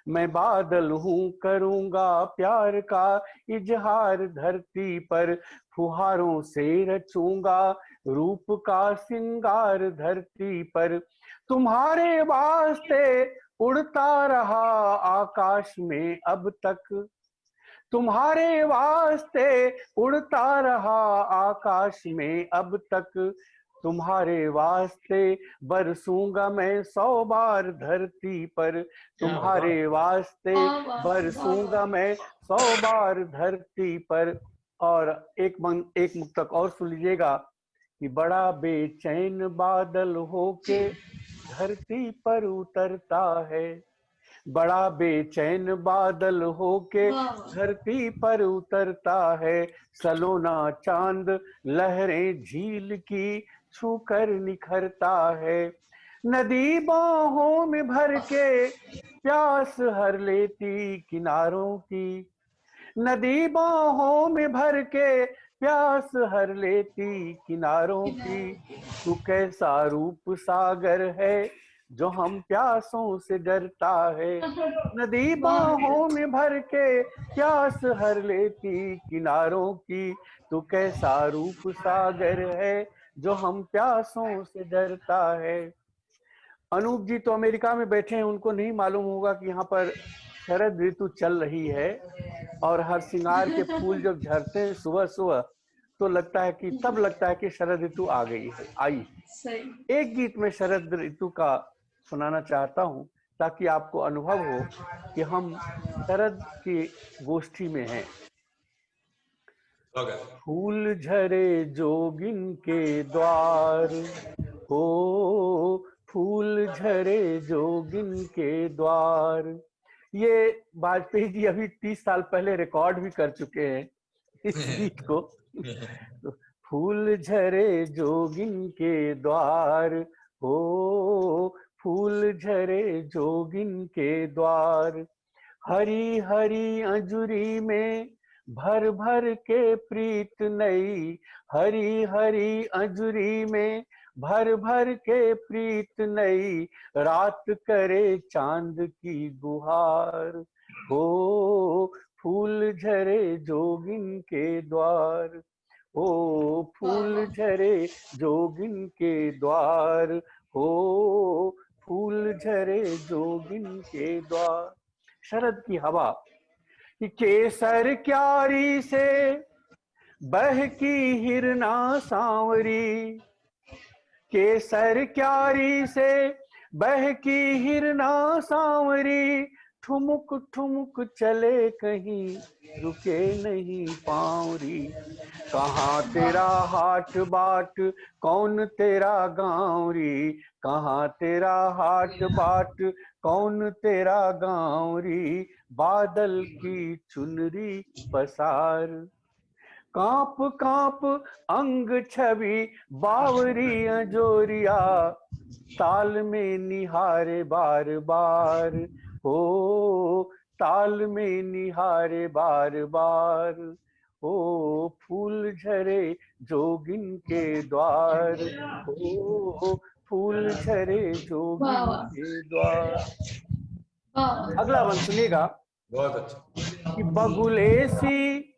मैं बादल हूँ करूँगा प्यार का इजहार धरती पर, फुहारों से रचूंगा रूप का सिंगार धरती पर, तुम्हारे वास्ते उड़ता रहा आकाश में अब तक, तुम्हारे वास्ते उड़ता रहा आकाश में अब तक, तुम्हारे वास्ते बरसूंगा मैं 100 बार धरती पर, तुम्हारे वास्ते बरसूंगा मैं 100 बार धरती पर। और एक मुक्तक और सुन लीजिएगा कि बड़ा बेचैन बादल होके धरती पर उतरता है, बड़ा बेचैन बादल होके धरती पर उतरता है, सलोना चांद लहरें झील की छूकर निखरता है, नदी बाहों में भर के प्यास हर लेती किनारों की, नदी बाहों में भर के प्यास हर लेती किनारों की, तू कैसा रूप सागर है जो हम प्यासों से डरता है, नदी बाहों में भर के प्यास हर लेती किनारों की, तू कैसा रूप सागर है जो हम प्यासों से डरता है। अनूप जी तो अमेरिका में बैठे हैं, उनको नहीं मालूम होगा कि यहाँ पर शरद ऋतु चल रही है और हर श्रृंगार के फूल जब झरते हैं सुबह सुबह तो लगता है कि तब लगता है कि शरद ऋतु आ गई है, आई। एक गीत में शरद ऋतु का सुनाना चाहता हूँ ताकि आपको अनुभव हो कि हम शरद की गोष्ठी में हैं। फूल झरे जोगिन के द्वार हो, फूल झरे जोगिन के द्वार, ये वाजपेयी जी अभी 30 साल पहले रिकॉर्ड भी कर चुके हैं इस गीत को। फूल झरे जोगिन के द्वार हो, फूल झरे जोगिन के द्वार, हरी हरी अंजुरी में भर भर के प्रीत नई, हरी हरी अंजुरी में भर भर के प्रीत नई, रात करे चांद की गुहार हो, फूल झरे जोगिन के द्वार, ओ फूल झरे जोगिन के द्वार हो, फूल झरे जोगिन के द्वार। शरद की हवा कि केसर क्यारी से बहकी हिरना सांवरी, केसर क्यारी से बहकी हिरना सांवरी, ठुमुक ठुमुक चले कहीं रुके नहीं पाँवरी, कहाँ तेरा हाट बाट कौन तेरा गाँव री, कहाँ तेरा हाट बाट कौन तेरा गाँव री, बादल की चुनरी पसार, कांप कांप अंग छवि बावरी अंजोरिया, ताल में निहारे बार बार हो, ताल में निहारे बार बार हो, फूल झरे जोगिन के द्वार हो, फूल झरे जोगिन के द्वार। अगला वन सुनिएगा। बहुत अच्छा। कि बगुले सी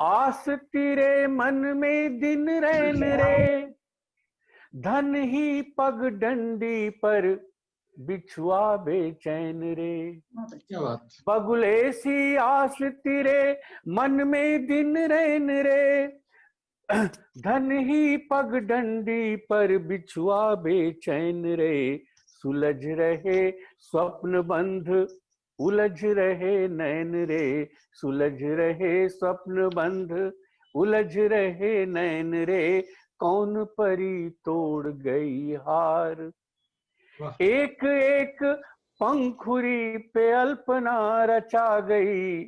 आस तेरे मन में दिन रैन रे, धन ही पग डंडी पर बिछुआ बेचैन रे, क्या बात। बगुले सी आस तेरे मन में दिन रैन रे, धन ही पग डंडी पर बिछुआ बेचैन रे, सुलझ रहे स्वप्न बंध उलझ रहे नैन रे, सुलझ रहे स्वप्न बंध उलझ रहे नैन रे, कौन परी तोड़ गई हार, एक एक पंखुरी पे अल्पना रचा गई,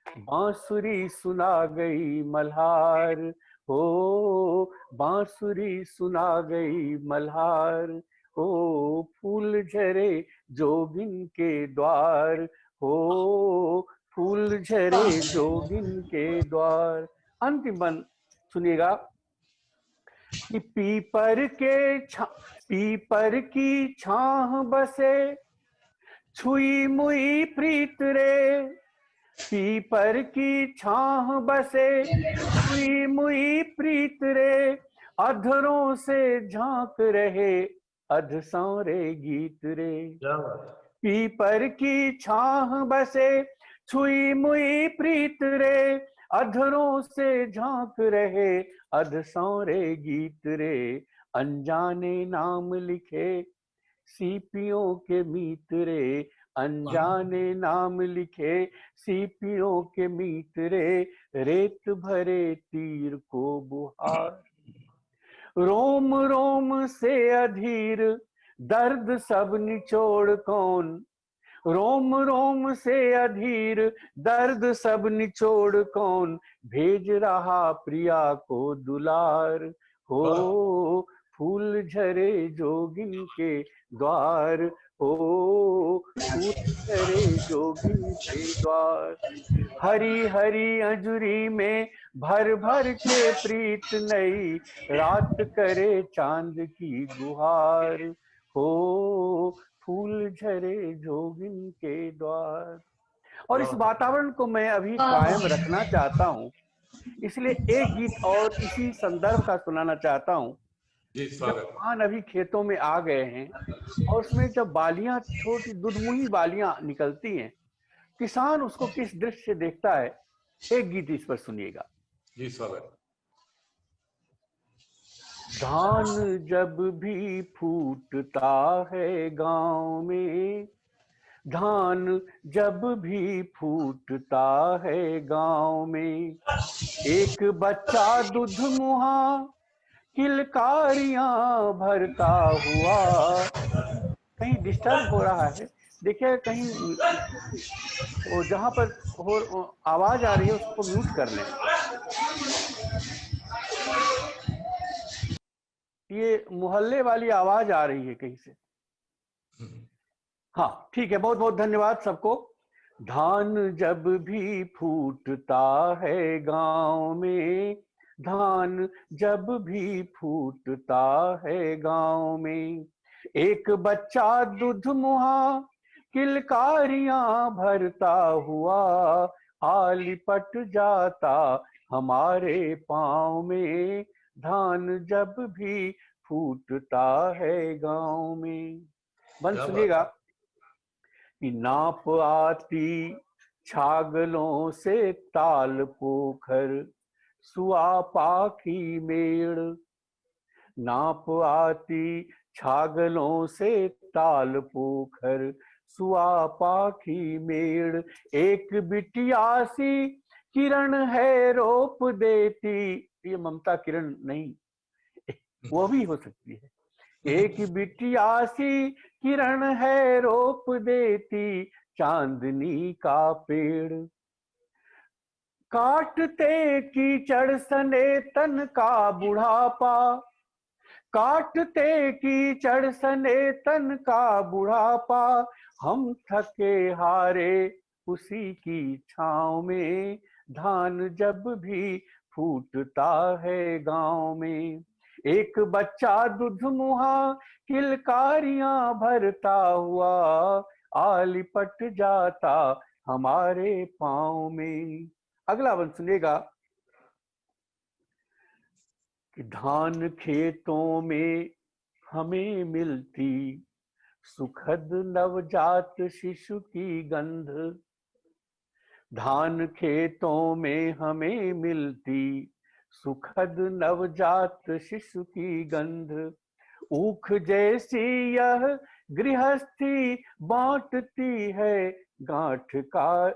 बांसुरी सुना गई मल्हार हो, बांसुरी सुना गई मल्हार हो, फूल झरे जोगिन के द्वार हो, फूल झरे जोगिन के द्वार। अंतिम बंद सुनिएगा कि पीपर की छाह बसे छुई मुई प्रीत रे, पीपर की छाह बसे छुई मुई प्रीत रे, अधरों से झांक रहे अध सौरे गीत रे, पीपर की छाह बसे छुई मुई प्रीत रे, अधरों से झांक रहे अध सौरे गीत रे, अनजाने नाम लिखे सीपियों के मीत रे, अनजाने नाम लिखे सीपियों के मीत रे, रेत भरे तीर को बुहार। रोम रोम से अधीर दर्द सब निचोड़ कौन, रोम रोम से अधीर दर्द सब निचोड़ कौन, भेज रहा प्रिया को दुलार। हो फूल झरे जोगिन के द्वार, हो फूल झरे जोगिन के द्वार। हरी हरी अंजुरी में भर भर के प्रीत नई, रात करे चांद की गुहार। हो फूल झरे जोगिन के द्वार। और इस वातावरण को मैं अभी कायम रखना चाहता हूँ, इसलिए एक गीत और इसी संदर्भ का सुनाना चाहता हूँ। जब किसान अभी खेतों में आ गए हैं और उसमें जब बालियां, छोटी दुधमुही बालियां निकलती हैं, किसान उसको किस दृष्टि से देखता है, एक गीत इस पर सुनिएगा। जी स्वागत। धान जब भी फूटता है गांव में, धान जब भी फूटता है गांव में, एक बच्चा दूध मुहा किलकारियां भरता हुआ। कहीं डिस्टर्ब हो रहा है, देखिए कहीं वो जहां पर आवाज आ रही है उसको म्यूट कर लें। ये मोहल्ले वाली आवाज आ रही है कहीं से। हाँ ठीक है, बहुत बहुत धन्यवाद सबको। धान जब भी फूटता है गांव में, धान जब भी फूटता है गांव में, एक बच्चा दूध मुहा किलकारियां भरता हुआ, आ लिपट जाता हमारे पाँव में, धान जब भी फूटता है गांव में। बंद सुनिएगा कि नाप आती छागलों से ताल पोखर, सुआ पाखी मेड़, नाप आती छागलों से ताल पोखर, सुआ पाखी मेड़, एक बिटिया सी किरण है रोप देती। ये ममता किरण नहीं, वो भी हो सकती है। एक बिटिया सी किरण है रोप देती, चांदनी का पेड़, काटते कीचड़ सने तन का बुढ़ापा, काटते कीचड़ सने तन का बुढ़ापा, हम थके हारे उसी की छांव में, धान जब भी फूटता है गांव में, एक बच्चा दूध मुहा किलकारियां भरता हुआ, आ लिपट जाता हमारे पाँव में। अगला वन सुनिएगा कि धान खेतों में हमें मिलती सुखद नवजात शिशु की गंध, धान खेतों में हमें मिलती सुखद नवजात शिशु की गंध, ऊख जैसी यह गृहस्थी बांटती है गांठ का,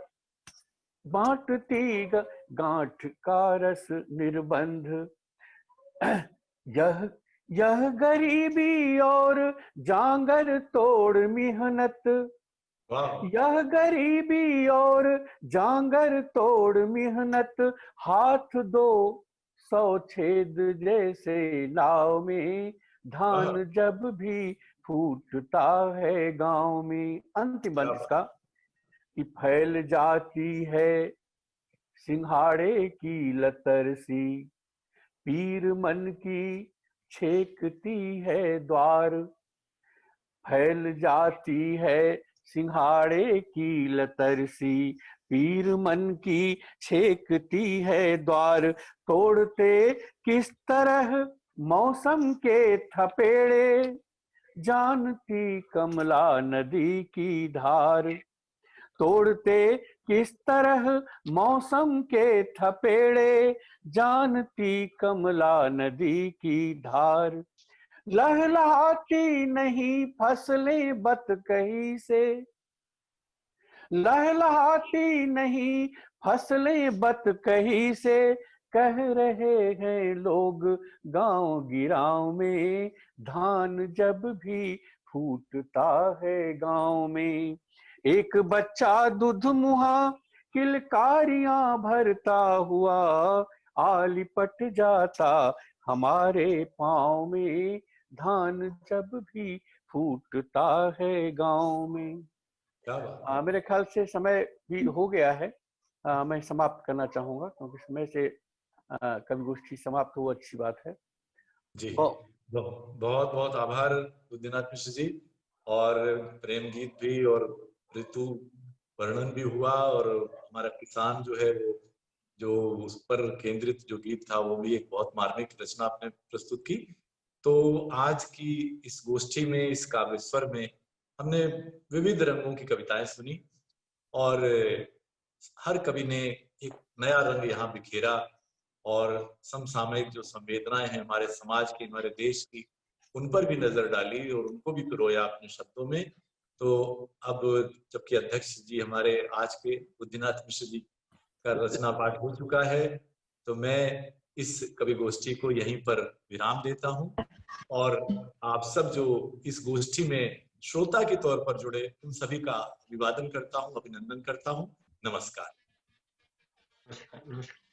बांटती गांठ का रस निर्बंध, यह गरीबी और जांगर तोड़ मेहनत, यह गरीबी और जांगर तोड़ मेहनत, हाथ दो 100 छेद जैसे नाव में, धान जब भी फूटता है गांव में। अंतिम बंद इसका कि फैल जाती है सिंघाड़े की लतर सी, पीर मन की छेकती है द्वार, फैल जाती है सिंघाड़े की लतर सी, पीर मन की छेकती है द्वार, तोड़ते किस तरह मौसम के थपेड़े, जानती कमला नदी की धार, तोड़ते किस तरह मौसम के थपेड़े, जानती कमला नदी की धार, लहलहाती नहीं फसलें बत कहीं से, लहलहाती नहीं फसलें बत कहीं से, कह रहे हैं लोग गांव गिराव में, धान जब भी फूटता है गांव में। एक बच्चा दूध मुहा किलकारियां भरता हुआ, आ लिपट जाता हमारे पाँव में, धान जब भी फूटता है गांव में। क्या बात। मेरे ख्याल से समय भी हो गया है, मैं समाप्त करना चाहूंगा, क्योंकि समय से कवि गोष्ठी समाप्त हो, अच्छी बात है जी। बहुत बहुत आभार बुद्धिनाथ मिश्र जी। और प्रेम गीत भी और ऋतु वर्णन भी हुआ, और हमारा किसान जो है वो जो उस पर केंद्रित जो गीत था वो भी एक बहुत मार्मिक रचना आपने प्रस्तुत की। तो आज की इस गोष्ठी में, इस काव्य स्वर में हमने विविध रंगों की कविताएं सुनी, और हर कवि ने एक नया रंग यहाँ बिखेरा, और समसामयिक जो संवेदनाएं हैं हमारे समाज की, हमारे देश की, उन पर भी नजर डाली और उनको भी पिरोया अपने शब्दों में। तो अब जबकि अध्यक्ष जी हमारे आज के बुद्धिनाथ मिश्र जी का रचना पाठ हो चुका है, तो मैं इस कवि गोष्ठी को यहीं पर विराम देता हूं, और आप सब जो इस गोष्ठी में श्रोता के तौर पर जुड़े उन सभी का अभिवादन करता हूं, अभिनंदन करता हूं। नमस्कार। नमस्कार।